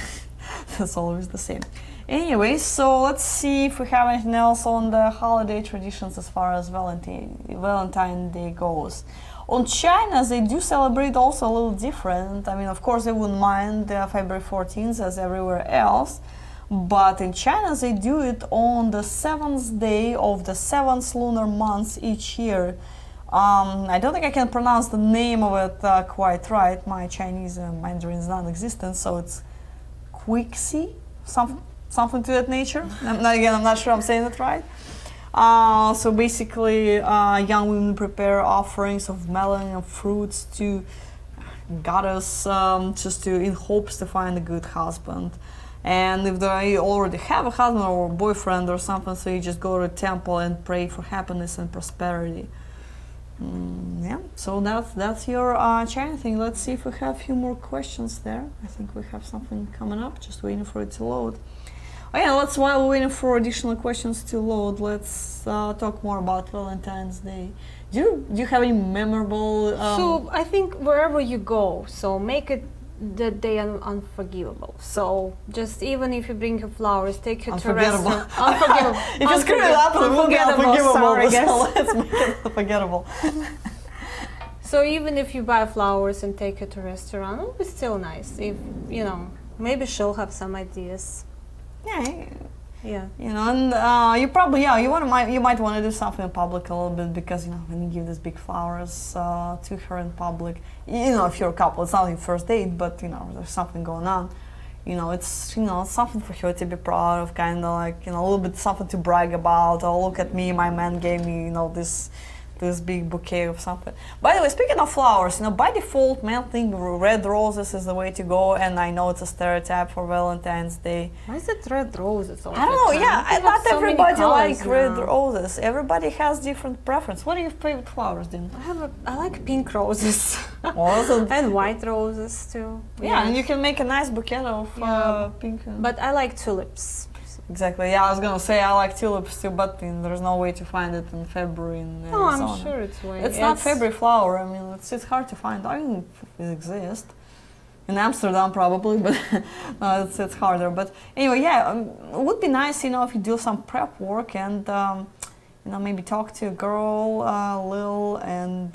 That's always the same. Anyway, so let's see if we have anything else on the holiday traditions as far as Valentine's Day goes. On China, they do celebrate also a little different. I mean, of course, they wouldn't mind February 14th as everywhere else, but in China, they do it on the 7th day of the 7th lunar month each year. I don't think I can pronounce the name of it quite right. My Chinese Mandarin is non-existent, so it's Qixi, something to that nature. I'm not sure I'm saying it right. So basically, young women prepare offerings of melon and fruits to goddess, in hopes to find a good husband. And if they already have a husband or a boyfriend or something, so you just go to a temple and pray for happiness and prosperity. Yeah, so that's your China thing. Let's see if we have a few more questions there. I think we have something coming up, just waiting for it to load. Oh yeah, while we're waiting for additional questions to load, let's talk more about Valentine's Day. Do you have any memorable... So I think wherever you go, so make it that they are unforgivable. So just even if you bring your flowers, take it to a Unforgettable. restaurant. Unforgivable. If you screw it up, it will be unforgivable. Sorry, So guys. let's make it unforgettable. So even if you buy flowers and take it to a restaurant, it'll be still nice. If you know, maybe she'll have some ideas. Yeah, Yeah. you know, and you probably you might want to do something in public a little bit because you know when you give these big flowers to her in public, you know if you're a couple, it's not your first date, but you know there's something going on. You know, it's something for her to be proud of, kind of like a little bit something to brag about. Oh, look at me, my man gave me this big bouquet of something. By the way, speaking of flowers, by default, men think red roses is the way to go, and I know it's a stereotype for Valentine's Day. Why is it red roses all I don't the know, time? yeah, They have not so many everybody colors likes red now. roses. Everybody has different preference. What are your favorite flowers, then? I like pink roses. Also, and white roses too. yeah, and you can make a nice bouquet of pink. But I like tulips. Exactly. Yeah, I was gonna say I like tulips too, but there's no way to find it in February in No, Arizona. I'm sure it's way. It's not February flower. I mean, it's hard to find. I mean, it exists in Amsterdam probably, but no, it's harder. But anyway, yeah, it would be nice, if you do some prep work and maybe talk to a girl, Lil, and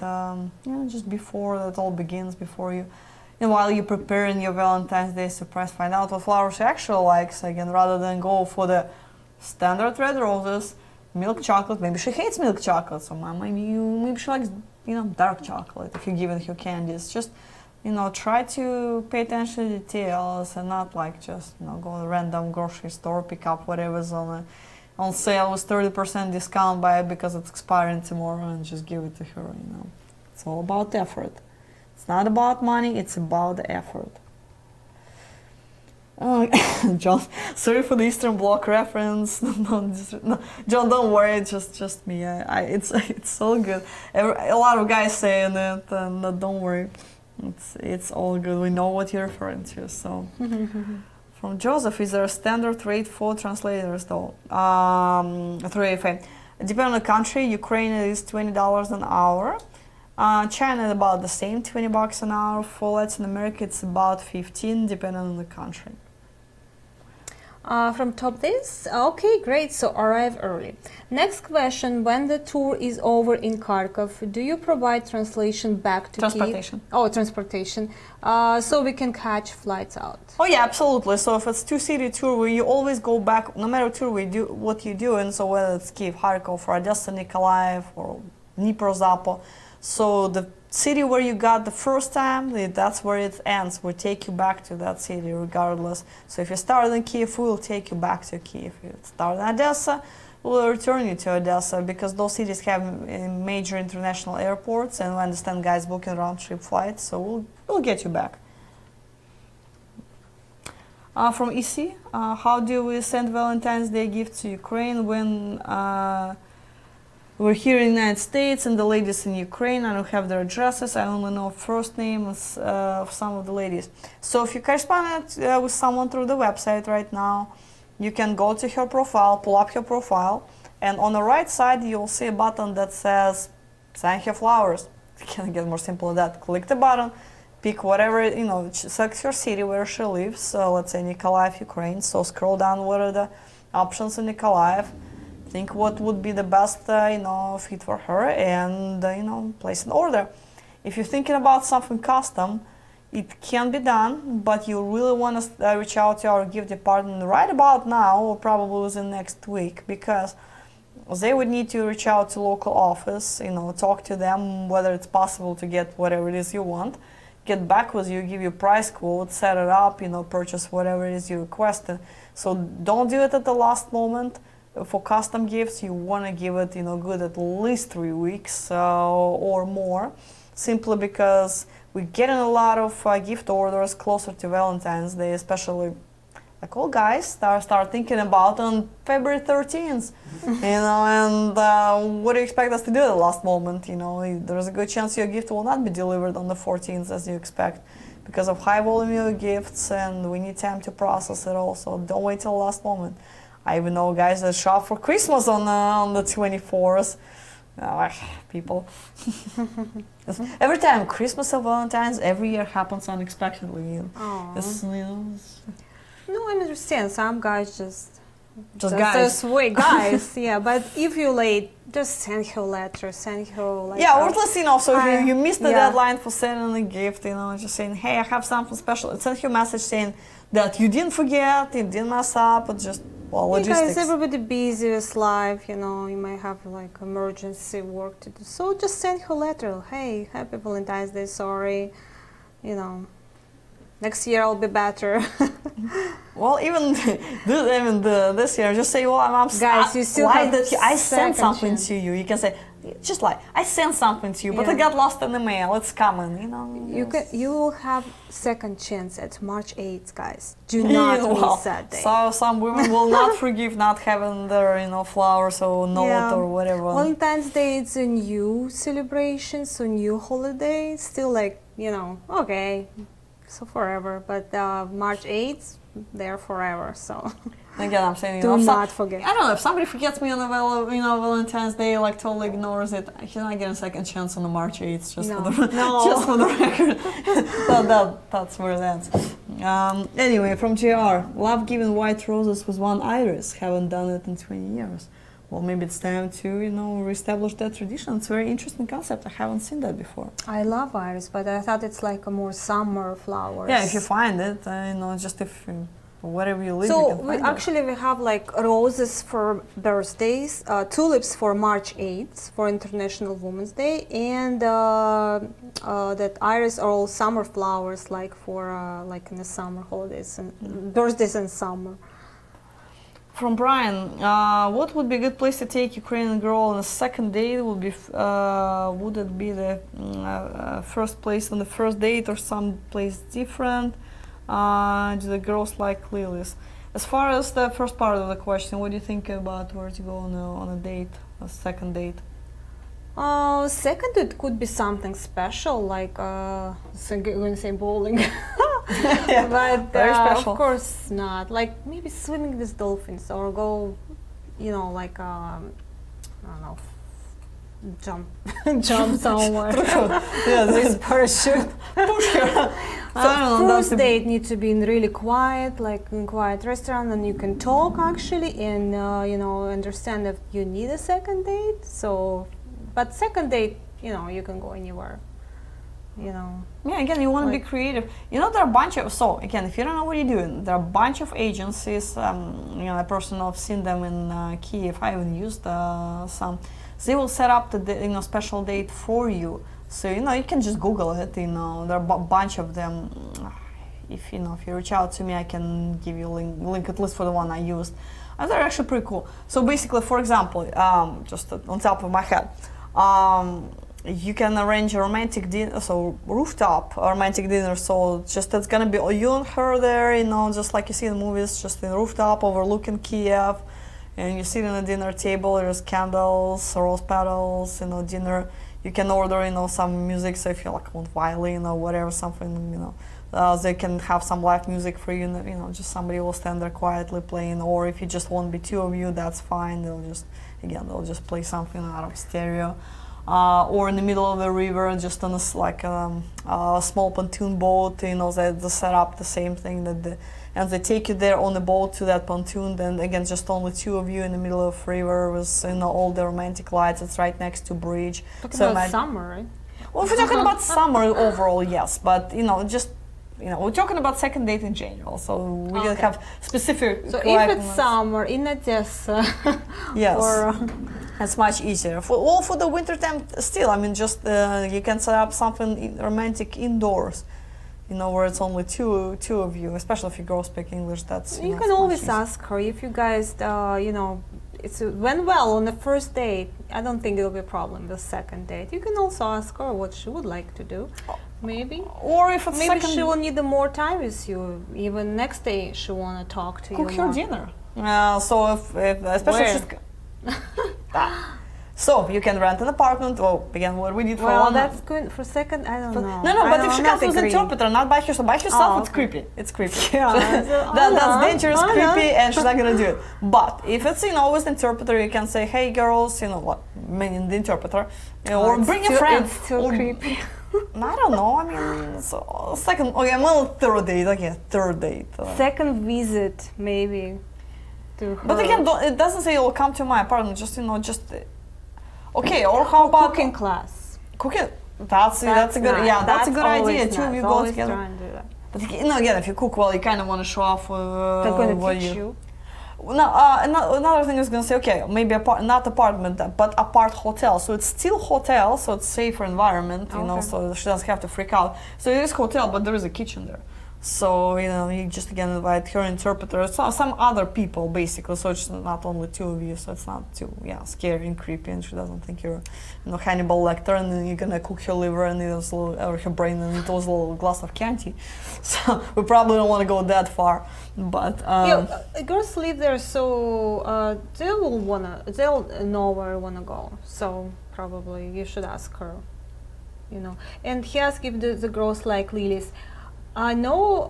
just before that all begins, before you. And while you're preparing your Valentine's Day surprise, find out what flowers she actually likes, again, rather than go for the standard red roses, milk chocolate. Maybe she hates milk chocolate, so maybe she likes, dark chocolate if you're giving her candies. Just, try to pay attention to details and not like just, go to a random grocery store, pick up whatever's on sale with 30% discount, buy it because it's expiring tomorrow and just give it to her, It's all about effort. It's not about money, it's about the effort. Oh, John, sorry for the Eastern Bloc reference. No, John, don't worry, it's just me. It's so good. A lot of guys saying it, and don't worry, it's all good. We know what you're referring to. So, from Joseph, is there a standard rate for translators though? Through AFA, depending on the country. Ukraine is $20 an hour. China is about the same, $20 an hour. For Latin America, it's about 15, depending on the country. From Top This, okay, great. So arrive early. Next question: when the tour is over in Kharkov, do you provide translation back to Transportation. Kyiv? Oh, transportation. So we can catch flights out. Oh yeah, absolutely. So if it's two-city tour, where you always go back, no matter tour we do, what you do, and so whether it's Kyiv, Kharkov, or Odessa, Nikolaev, or Dnipro, Zapo. So the city where you got the first time, that's where it ends. We take you back to that city regardless. So if you start in Kyiv, we'll take you back to Kyiv. If you start in Odessa, we'll return you to Odessa because those cities have major international airports, and we understand guys booking round-trip flights, so we'll get you back. From EC, how do we send Valentine's Day gifts to Ukraine when we're here in the United States and the ladies in Ukraine? I don't have their addresses. I only know first names of some of the ladies. So if you corresponded with someone through the website right now, you can go to her profile, pull up her profile, and on the right side you'll see a button that says send her flowers. You can't get more simple than that. Click the button, pick whatever, select your city where she lives. So let's say Nikolaev, Ukraine. So scroll down, what are the options in Nikolaev. Think what would be the best, fit for her, and place an order. If you're thinking about something custom, it can be done, but you really want to reach out to our gift department right about now, or probably within next week, because they would need to reach out to local office, talk to them whether it's possible to get whatever it is you want, get back with you, give you price quote, set it up, purchase whatever it is you requested. So don't do it at the last moment. For custom gifts, you want to give it, good at least 3 weeks or more, simply because we're getting a lot of gift orders closer to Valentine's Day, especially like all guys start thinking about on February 13th, and what do you expect us to do at the last moment? There's a good chance your gift will not be delivered on the 14th as you expect because of high volume of gifts, and we need time to process it all, so don't wait till the last moment. I even know guys that shop for Christmas on the 24th, People. Every time Christmas or Valentine's, every year happens unexpectedly. It's, No, I understand. Some guys just guys. sweet guys. Yeah, but if you're late, just send her a letter. Send her like. Yeah, or at least so hi. if you missed the Yeah. deadline for sending a gift, just saying, hey, I have something special. Send her a message saying that you didn't forget, you didn't mess up, it's just logistics. Guys, everybody busy with life. You might have like emergency work to do. So just send her a letter. Hey, happy Valentine's Day. Sorry, next year I'll be better. Well, even this year, just say, well, I'm Guys, you still have that I sent second something chance. to you. You can say, just like, I sent something to you, but Yeah. I got lost in the mail. It's coming, You will have second chance at March 8th, guys. Do not miss that day. So some women will not forgive not having their, flowers or note or whatever. Valentine's Day, it's a new celebration, so new holiday. Still like, okay, so forever. But March 8th, they're forever, so. Again, I'm saying, do not forget. I don't know, if somebody forgets me on a Valentine's Day, like totally ignores it, he's not getting a second chance on the March 8th, just for the record. That's where that's. Anyway, from JR, love giving white roses with one iris. Haven't done it in 20 years. Well, maybe it's time to, reestablish that tradition. It's a very interesting concept. I haven't seen that before. I love iris, but I thought it's like a more summer flowers. Yeah, if you find it, just if wherever you live, so you can find we have like roses for birthdays, tulips for March 8th for International Women's Day, and that iris are all summer flowers, like for like in the summer holidays and birthdays in summer. From Brian, what would be a good place to take Ukrainian girl on a second date? Would it be the first place on the first date or some place different? Do the girls like lilies? As far as the first part of the question, what do you think about where to go on a date, a second date? Second, it could be something special, like I'm going to say bowling. Yeah, but very special. Of course not. Like maybe swimming with dolphins, or go, like I don't know, jump somewhere with parachute. First date needs to be in really quiet, like in quiet restaurant, and you can talk actually, and understand if you need a second date. So, but second date, you can go anywhere. Yeah, again, you want to be creative. There are a bunch of, so again, if you don't know what you're doing, there are a bunch of agencies, I personally have seen them in Kiev, I even used some. They will set up the special date for you. So, you can just Google it, there are a bunch of them. If you reach out to me, I can give you a link at least for the one I used. And they're actually pretty cool. So basically, for example, just on top of my head, you can arrange a romantic dinner, so rooftop romantic dinner. So just it's gonna be you and her there, just like you see in the movies, just in rooftop overlooking Kiev, and you sit on a dinner table. There's candles, rose petals, dinner. You can order, some music. So if you want violin or whatever, something, they can have some live music for you. Just somebody will stand there quietly playing. Or if you just want to be two of you, that's fine. They'll just play something out of stereo. Or in the middle of the river, just on a small pontoon boat, they set up the same thing and they take you there on the boat to that pontoon. Then again, just only two of you in the middle of river with all the romantic lights. It's right next to bridge. Talking about summer, right? Well, if we're talking about summer overall, yes, but we're talking about second date in general, so we have specific. So if it's summer in Odessa, yes, or it's much easier. For the winter time, still, just you can set up something romantic indoors, where it's only two of you, especially if you girls speak English. That's you can always ask her if you guys, it went well on the first date. I don't think it'll be a problem with second date. You can also ask her what she would like to do. Maybe. Or if it's maybe she will need more time with you. Even next day she wanna talk to you. Cook her dinner. So if especially if she's so you can rent an apartment. Well, again, what we did for one. That's good for second. I don't know. No, but if she comes with an interpreter, not by herself, it's creepy. It's creepy. Yeah, that's dangerous, creepy, and she's not gonna do it. But if it's with an interpreter, you can say, "Hey, girls, meaning the interpreter, or bring a friend. It's still or, creepy. I don't know. I mean, so second. Okay, well, third date. Okay, third date. Second visit, maybe. To her. But again, it doesn't say you'll come to my apartment. Just just. Okay, or how about cooking class? Cooking. That's a good. nice. Yeah, that's a good idea. Nice. Two of you go Always together. try and do that. But again, if you cook well, you kind of want to show off. They're gonna what teach you. No, another thing I was gonna say, okay, maybe not apartment, but apart hotel. So it's still hotel, so it's safer environment, you know, so she doesn't have to freak out. So it is hotel, but there is a kitchen there. So, you know, you just again invite her interpreter, so some other people basically, so it's not only two of you, so it's not too, scary and creepy, and she doesn't think you're, Hannibal Lecter, and then you're gonna cook her liver and eat those little, or her brain and eat those little glass of candy. So we probably don't want to go that far, but girls live there, so they'll know where you wanna go. So probably you should ask her, And he asked if the girls like lilies. I know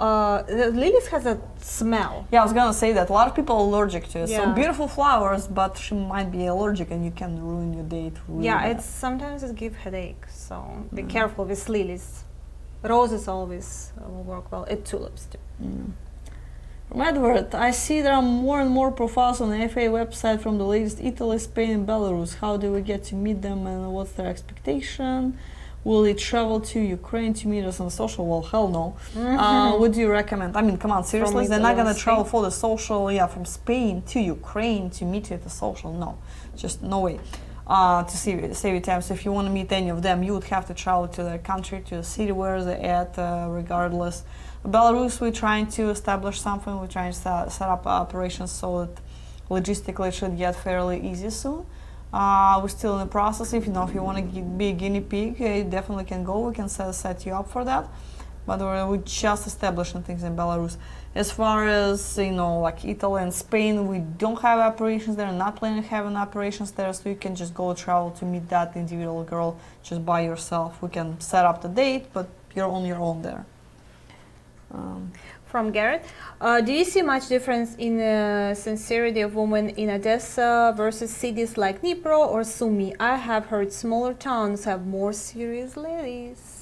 the lilies has a smell. Yeah, I was gonna say that a lot of people are allergic to it. Yeah. So beautiful flowers, but she might be allergic, and you can ruin your date. Really bad. Sometimes it gives headache. So be careful with lilies. Roses always will work well. Tulips too. From Edward, I see there are more and more profiles on the FA website from the latest Italy, Spain, and Belarus. How do we get to meet them, and what's their expectation? Will they travel to Ukraine to meet us on social? Well, hell no. What do you recommend? I mean, come on, seriously? They're not going to travel for the social, from Spain to Ukraine to meet you at the social. No, just no way. To save you time. So if you want to meet any of them, you would have to travel to their country, to the city where they're at, regardless. Belarus, we're trying to establish something. We're trying to set up operations so that logistically it should get fairly easy soon. We're still in the process. If you want to be a guinea pig, you definitely can go. We can set you up for that. But we're just establishing things in Belarus. As far as like Italy and Spain, we don't have operations there. Not planning on having operations there, so you can just go travel to meet that individual girl just by yourself. We can set up the date, but you're on your own there. From Garrett, do you see much difference in the sincerity of women in Odessa versus cities like Dnipro or Sumy? I have heard smaller towns have more serious ladies.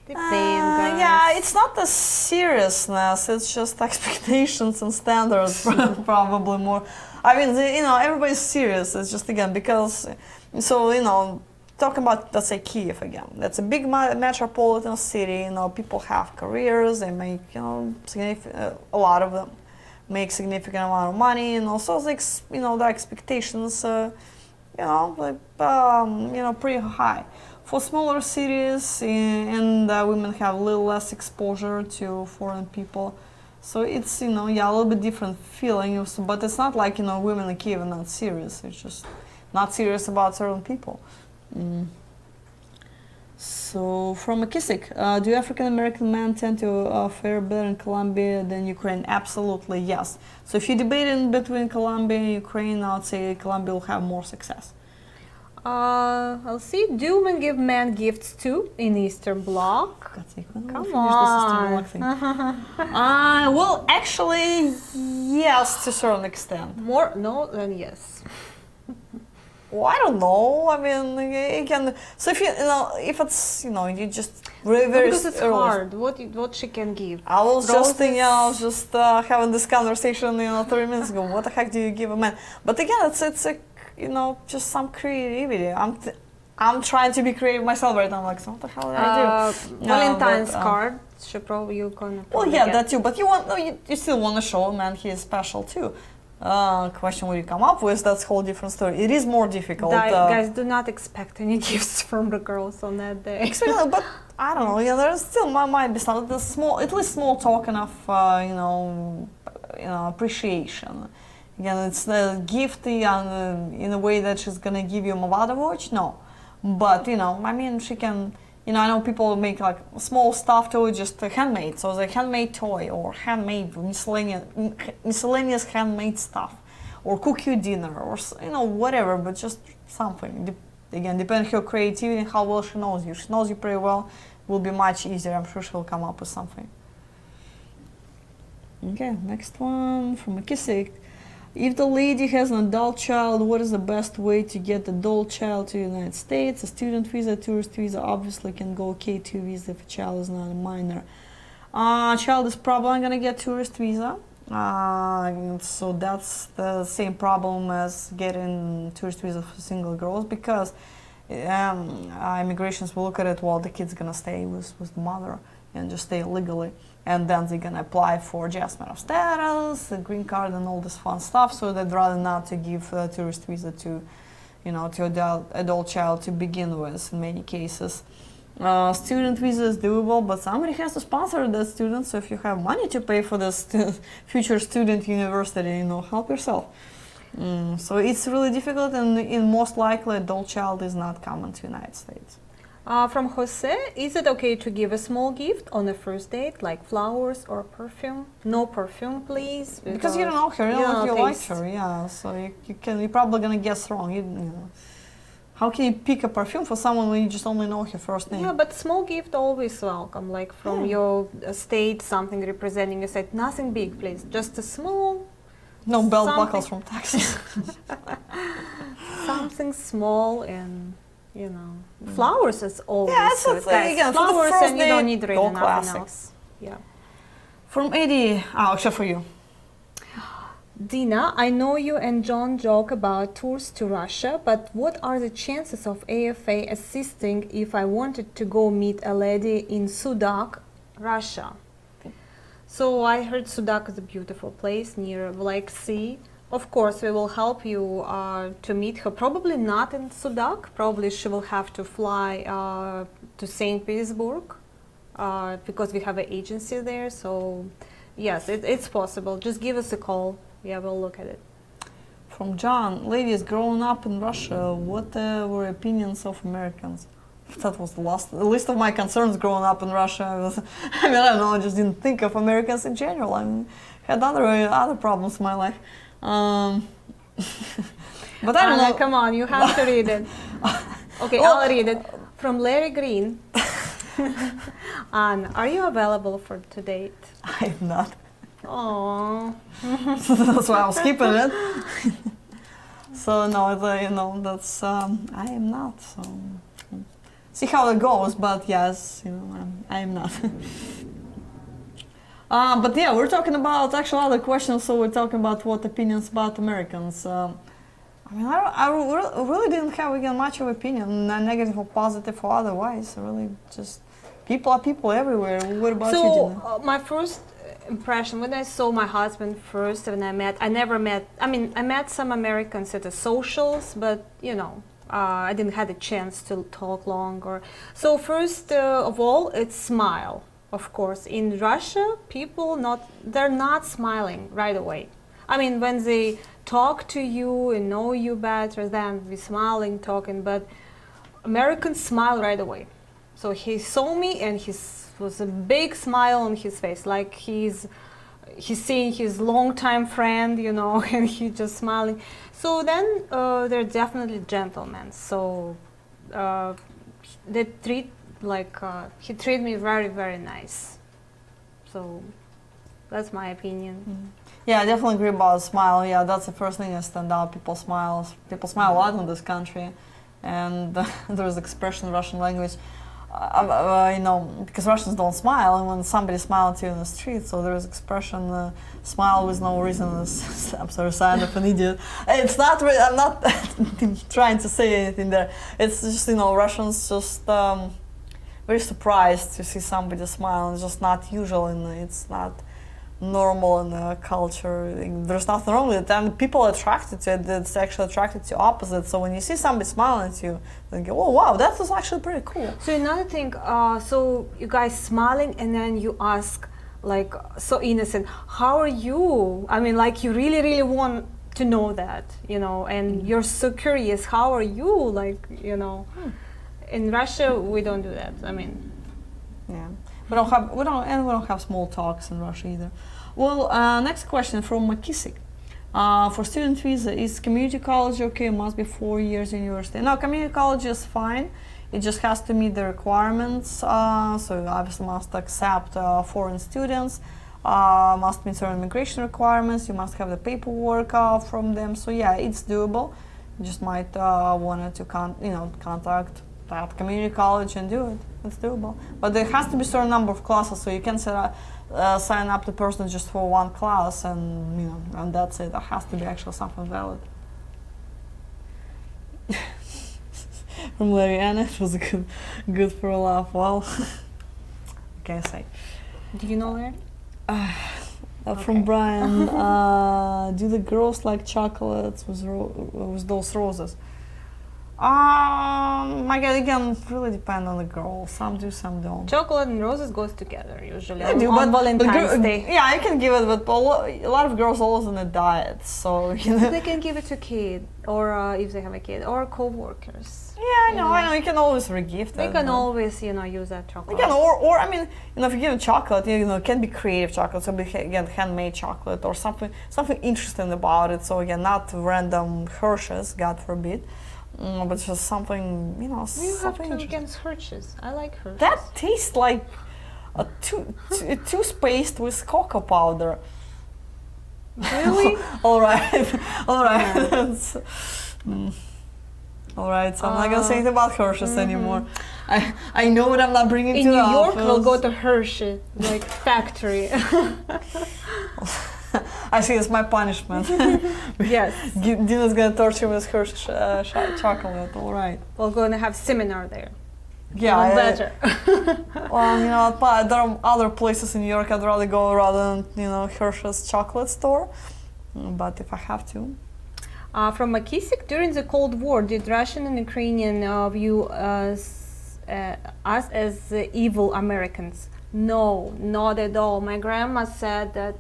Yeah, it's not the seriousness, it's just expectations and standards probably more. I mean, everybody's serious. It's just, again, because, talking about, let's say, Kyiv again. That's a big metropolitan city. People have careers. They make, a lot of them make significant amount of money, and also, the expectations, pretty high. For smaller cities, and women have a little less exposure to foreign people. So it's, a little bit different feeling. But it's not like, women in Kyiv are not serious. It's just not serious about certain people. So from McKissick, do African American men tend to fare better in Colombia than Ukraine? Absolutely, yes. So if you debate in between Colombia and Ukraine, I would say Colombia will have more success. I'll see. Do women give men gifts too in Eastern Bloc? Come on. Well, actually, yes, to a certain extent. More no than yes. Well, I don't know. I mean, you can. So if it's you just very because it's hard. What she can give? I was just thinking. I was just having this conversation 3 minutes ago. What the heck do you give a man? But again, it's a just some creativity. I'm trying to be creative myself right now. I'm like, so what the hell did I do? Valentine's card. She probably you're gonna. Well, yeah, that too. But you still want to show a man he is special too. Question what you come up with, that's a whole different story. It is more difficult. Guys, do not expect any gifts from the girls on that day. But I don't know. Yeah, there still might be some at least small token of appreciation. Again, it's the gift in a way that she's gonna give you a Movado watch. No, but I mean, she can. I know people make like small stuff toy, just handmade. So the handmade toy or handmade miscellaneous handmade stuff, or cook you dinner, or whatever. But just something. Again, depending on her creativity and how well she knows you. If she knows you pretty well, it will be much easier. I'm sure she'll come up with something. Okay, next one from McKissick. If the lady has an adult child, what is the best way to get the adult child to the United States? A student visa, tourist visa, obviously can go K2 visa if a child is not a minor. Child is probably going to get tourist visa. So that's the same problem as getting tourist visa for single girls, because immigrations will look at it, well, the kid's going to stay with the mother and just stay legally. And then they're gonna apply for adjustment of status, a green card, and all this fun stuff. So they'd rather not to give a tourist visa to, to adult child to begin with. In many cases, student visa is doable, but somebody has to sponsor that student. So if you have money to pay for this future student university, help yourself. So it's really difficult, and most likely adult child is not coming to the United States. From Jose, is it okay to give a small gift on the first date, like flowers or perfume? No perfume, please. Because you don't know her, you don't know if you like her, yeah. So you're probably gonna guess wrong. How can you pick a perfume for someone when you just only know her first name? Yeah, but small gift always welcome, like from your state, something representing your state. Nothing big, please. Just a small. No belt buckles from Texas. Something small and. Flowers is always good. Again, flowers, for the and you don't need really nothing else. Yeah. From Eddie, except for you. Dina, I know you and John joke about tours to Russia, but what are the chances of AFA assisting if I wanted to go meet a lady in Sudak, Russia? So I heard Sudak is a beautiful place near Black Sea. Of course, we will help you to meet her. Probably not in Sudak. Probably she will have to fly to St. Petersburg because we have an agency there. So, yes, it's possible. Just give us a call. Yeah, we'll look at it. From John, ladies growing up in Russia, what were opinions of Americans? That was the least of my concerns growing up in Russia. I don't know. I just didn't think of Americans in general. Had other problems in my life. But I don't know. Come on, you have to read it. Okay, I'll read it. From Larry Green. Anna, are you available for to date? I'm not. Aww. That's why I was keeping it. So no, that's I am not. So see how it goes. But yes, I am not. But yeah, we're talking about actual other questions. So we're talking about what opinions about Americans. I really didn't have again much of opinion, negative or positive or otherwise. Really, just people are people everywhere. What about you, Dina? So my first impression when I saw my husband first, when I met some Americans at the socials, but I didn't have a chance to talk longer. So first of all, it's smile. Of course, in Russia, they're not smiling right away. When they talk to you and know you better, then we smiling, talking, but Americans smile right away. So he saw me and was a big smile on his face, like he's seeing his longtime friend, and he's just smiling. So then they're definitely gentlemen. So they treat he treated me very, very nice. So that's my opinion. Yeah, I definitely agree about smile. Yeah, that's the first thing that stands out. People smile a lot in this country, and there's expression in Russian language. Because Russians don't smile, and when somebody smiles to you in the street, so there's expression, smile with no reason is absolute sign of an idiot. It's not really, I'm not trying to say anything there. It's just, Russians just very surprised to see somebody smile. It's just not usual, and it's not normal in the culture. There's nothing wrong with it, and people are attracted to it. It's actually attracted to opposite. So when you see somebody smiling at you, then go, "Oh wow, that was actually pretty cool." So another thing, so you guys smiling, and then you ask, so innocent, "How are you?" You really, really want to know that, and you're so curious. How are you? In Russia, we don't do that. Yeah. We don't have small talks in Russia either. Well, next question from McKissick. For student visa, is community college okay? Must be 4 years university. No, community college is fine. It just has to meet the requirements. So you obviously must accept foreign students. must meet certain immigration requirements. You must have the paperwork from them. So yeah, it's doable. You just might want to contact that community college and do it. It's doable. But there has to be a certain number of classes, so you can sign up the person just for one class, and and that's it. There has to be actually something valid. From Lariana, it was good for a laugh. Well, what can I say? Do you know Larry? From Brian, do the girls like chocolates with those roses? Again, really depend on the girl. Some do, some don't. Chocolate and roses goes together usually. I do, on but Valentine's Day. Yeah, I can give it, but a lot of girls always on a diet, so They can give it to kid, or if they have a kid, or co-workers. Yeah, I know. You can always regift it. They can always, use that chocolate. Again, or I mean, if you give chocolate, it can be creative chocolate, so again, handmade chocolate or something interesting about it. So again, not random Hershey's, God forbid, but just something, You have something to interesting. against Hershey's. I like Hershey's. That tastes like a toothpaste with cocoa powder. Really? All right. All right, so I'm not gonna say anything about Hershey's anymore. I know what I'm not bringing In to New the York, office. we'll go to Hershey, factory. I see it's my punishment. Yes. Dina's gonna torture me with Hershey chocolate. All right. We're gonna have seminar there. Yeah. Even better. Well, there are other places in New York I'd rather go rather than Hershey's chocolate store. But if I have to. From Makisik, during the Cold War, did Russian and Ukrainian view us as evil Americans? No, not at all. My grandma said that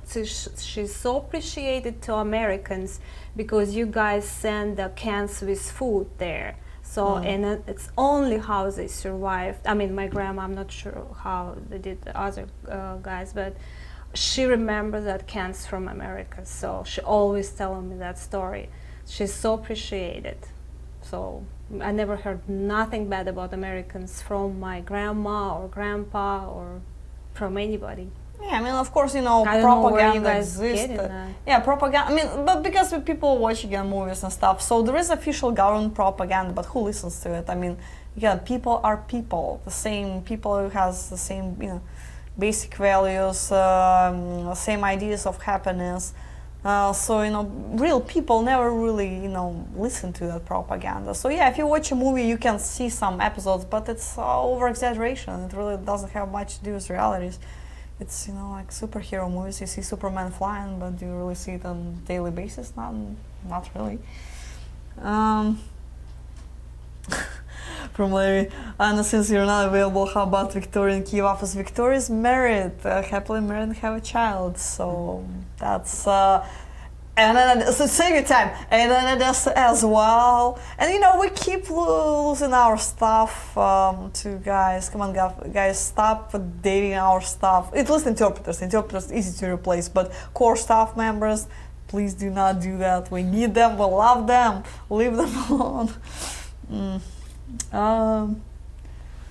she's so appreciated to Americans because you guys send the cans with food there. So, and it's only how they survived. I mean, my grandma, I'm not sure how they did the other guys, but she remembers that cans from America. So she always telling me that story. She's so appreciated. So I never heard nothing bad about Americans from my grandma or grandpa or from anybody. Yeah, I mean, of course, I don't know where you propaganda guys get exists. it, Yeah, propaganda. I mean, but because people watch again movies and stuff, so there is official government propaganda, but who listens to it? I mean, again, people are people. The same people who has the same, basic values, same ideas of happiness. So real people never really listen to that propaganda. So yeah, if you watch a movie, you can see some episodes, but it's over exaggeration. It really doesn't have much to do with realities. It's like superhero movies. You see Superman flying, but do you really see it on a daily basis? Not really. From Larry, Anna, since you're not available, how about Victoria in Kyiv office? Victoria is married, happily married, and have a child. So that's so save your time. And then as well. And we keep losing our stuff to guys. Come on, guys, stop dating our stuff. At least interpreters. Interpreters easy to replace, but core staff members, please do not do that. We need them. We love them. Leave them alone.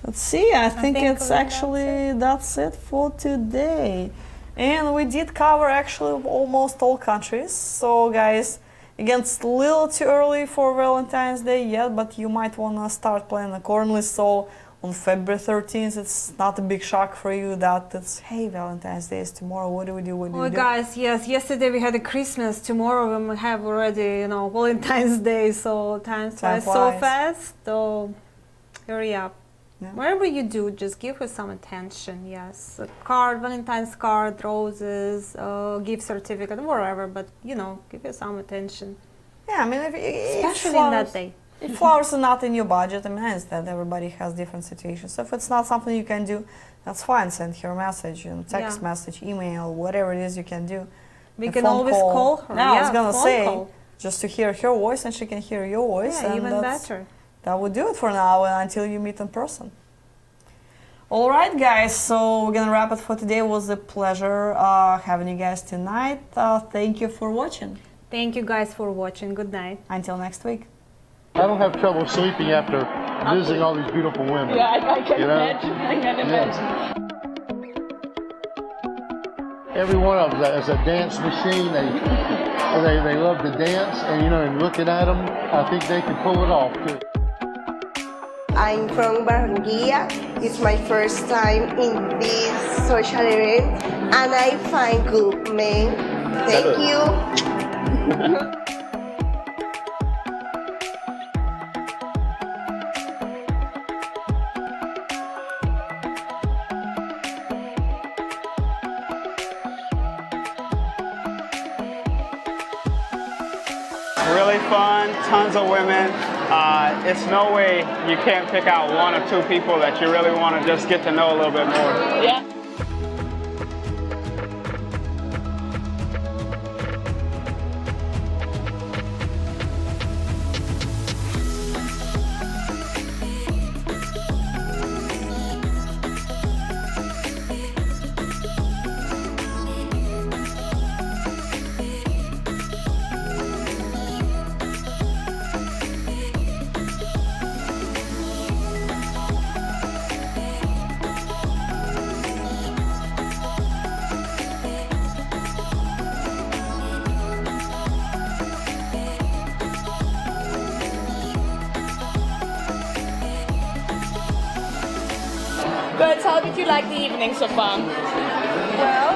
Let's see, I think it's actually that's it for today. And we did cover actually almost all countries. So guys, again, it's a little too early for Valentine's Day yet, but you might want to start planning accordingly. So on February 13th, it's not a big shock for you that it's, hey, Valentine's Day is tomorrow, what do we do? Oh, guys, yes, yesterday we had a Christmas, tomorrow we have already, Valentine's Day, so time flies so fast, so hurry up. Yeah. Whatever you do, just give her some attention, yes. A card, Valentine's card, roses, gift certificate, whatever, but, give her some attention. Yeah, I mean, especially in that day. If flowers are not in your budget, I understand everybody has different situations. So if it's not something you can do, that's fine. Send her a message, text message, email, whatever it is you can do. We can always call her. Yeah, I was gonna say, just to hear her voice and she can hear your voice. Yeah, and even better. That would do it for now until you meet in person. All right, guys, so we're gonna wrap it for today. It was a pleasure having you guys tonight. Thank you for watching. Thank you guys for watching. Good night. Until next week. I don't have trouble sleeping after visiting all these beautiful women. Yeah, I can imagine. I can imagine. Every one of them is a dance machine. They love to dance, and and looking at them, I think they can pull it off too. I'm from Barranquilla. It's my first time in this social event, and I find good, man. Thank you. Really fun, tons of women. It's no way you can't pick out one or two people that you really want to just get to know a little bit more. Yeah. But how did you like the evening so far? Well,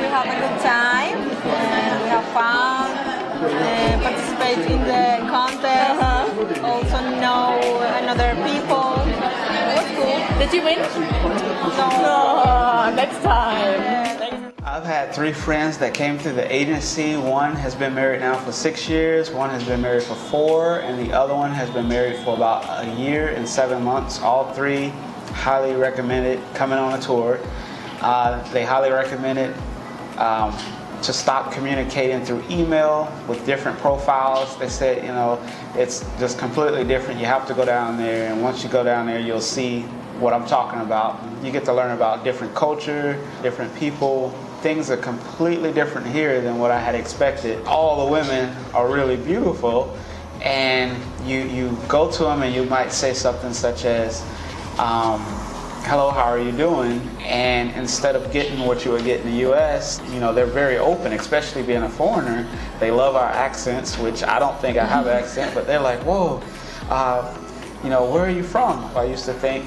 we have a good time, we have fun, participate in the contest, also know another people. It was cool. Did you win? No, next time. I've had 3 friends that came through the agency. One has been married now for 6 years, one has been married for 4, and the other one has been married for about a year and 7 months. All 3 highly recommended coming on a tour. They highly recommend it to stop communicating through email with different profiles. They said, it's just completely different. You have to go down there, and once you go down there, you'll see what I'm talking about. You get to learn about different culture, different people. Things are completely different here than what I had expected. All the women are really beautiful, and you go to them and you might say something such as, hello, how are you doing? And instead of getting what you would get in the US, they're very open, especially being a foreigner. They love our accents, which I don't think I have an accent, but they're like, whoa, where are you from? I used to think,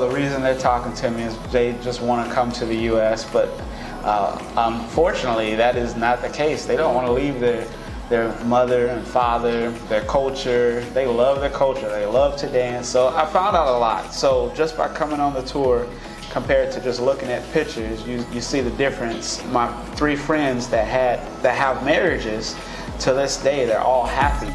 the reason they're talking to me is they just want to come to the US, but unfortunately, that is not the case. They don't want to leave their mother and father, their culture. They love their culture. They love to dance. So I found out a lot. So just by coming on the tour, compared to just looking at pictures, you see the difference. My 3 friends that have marriages, to this day, they're all happy.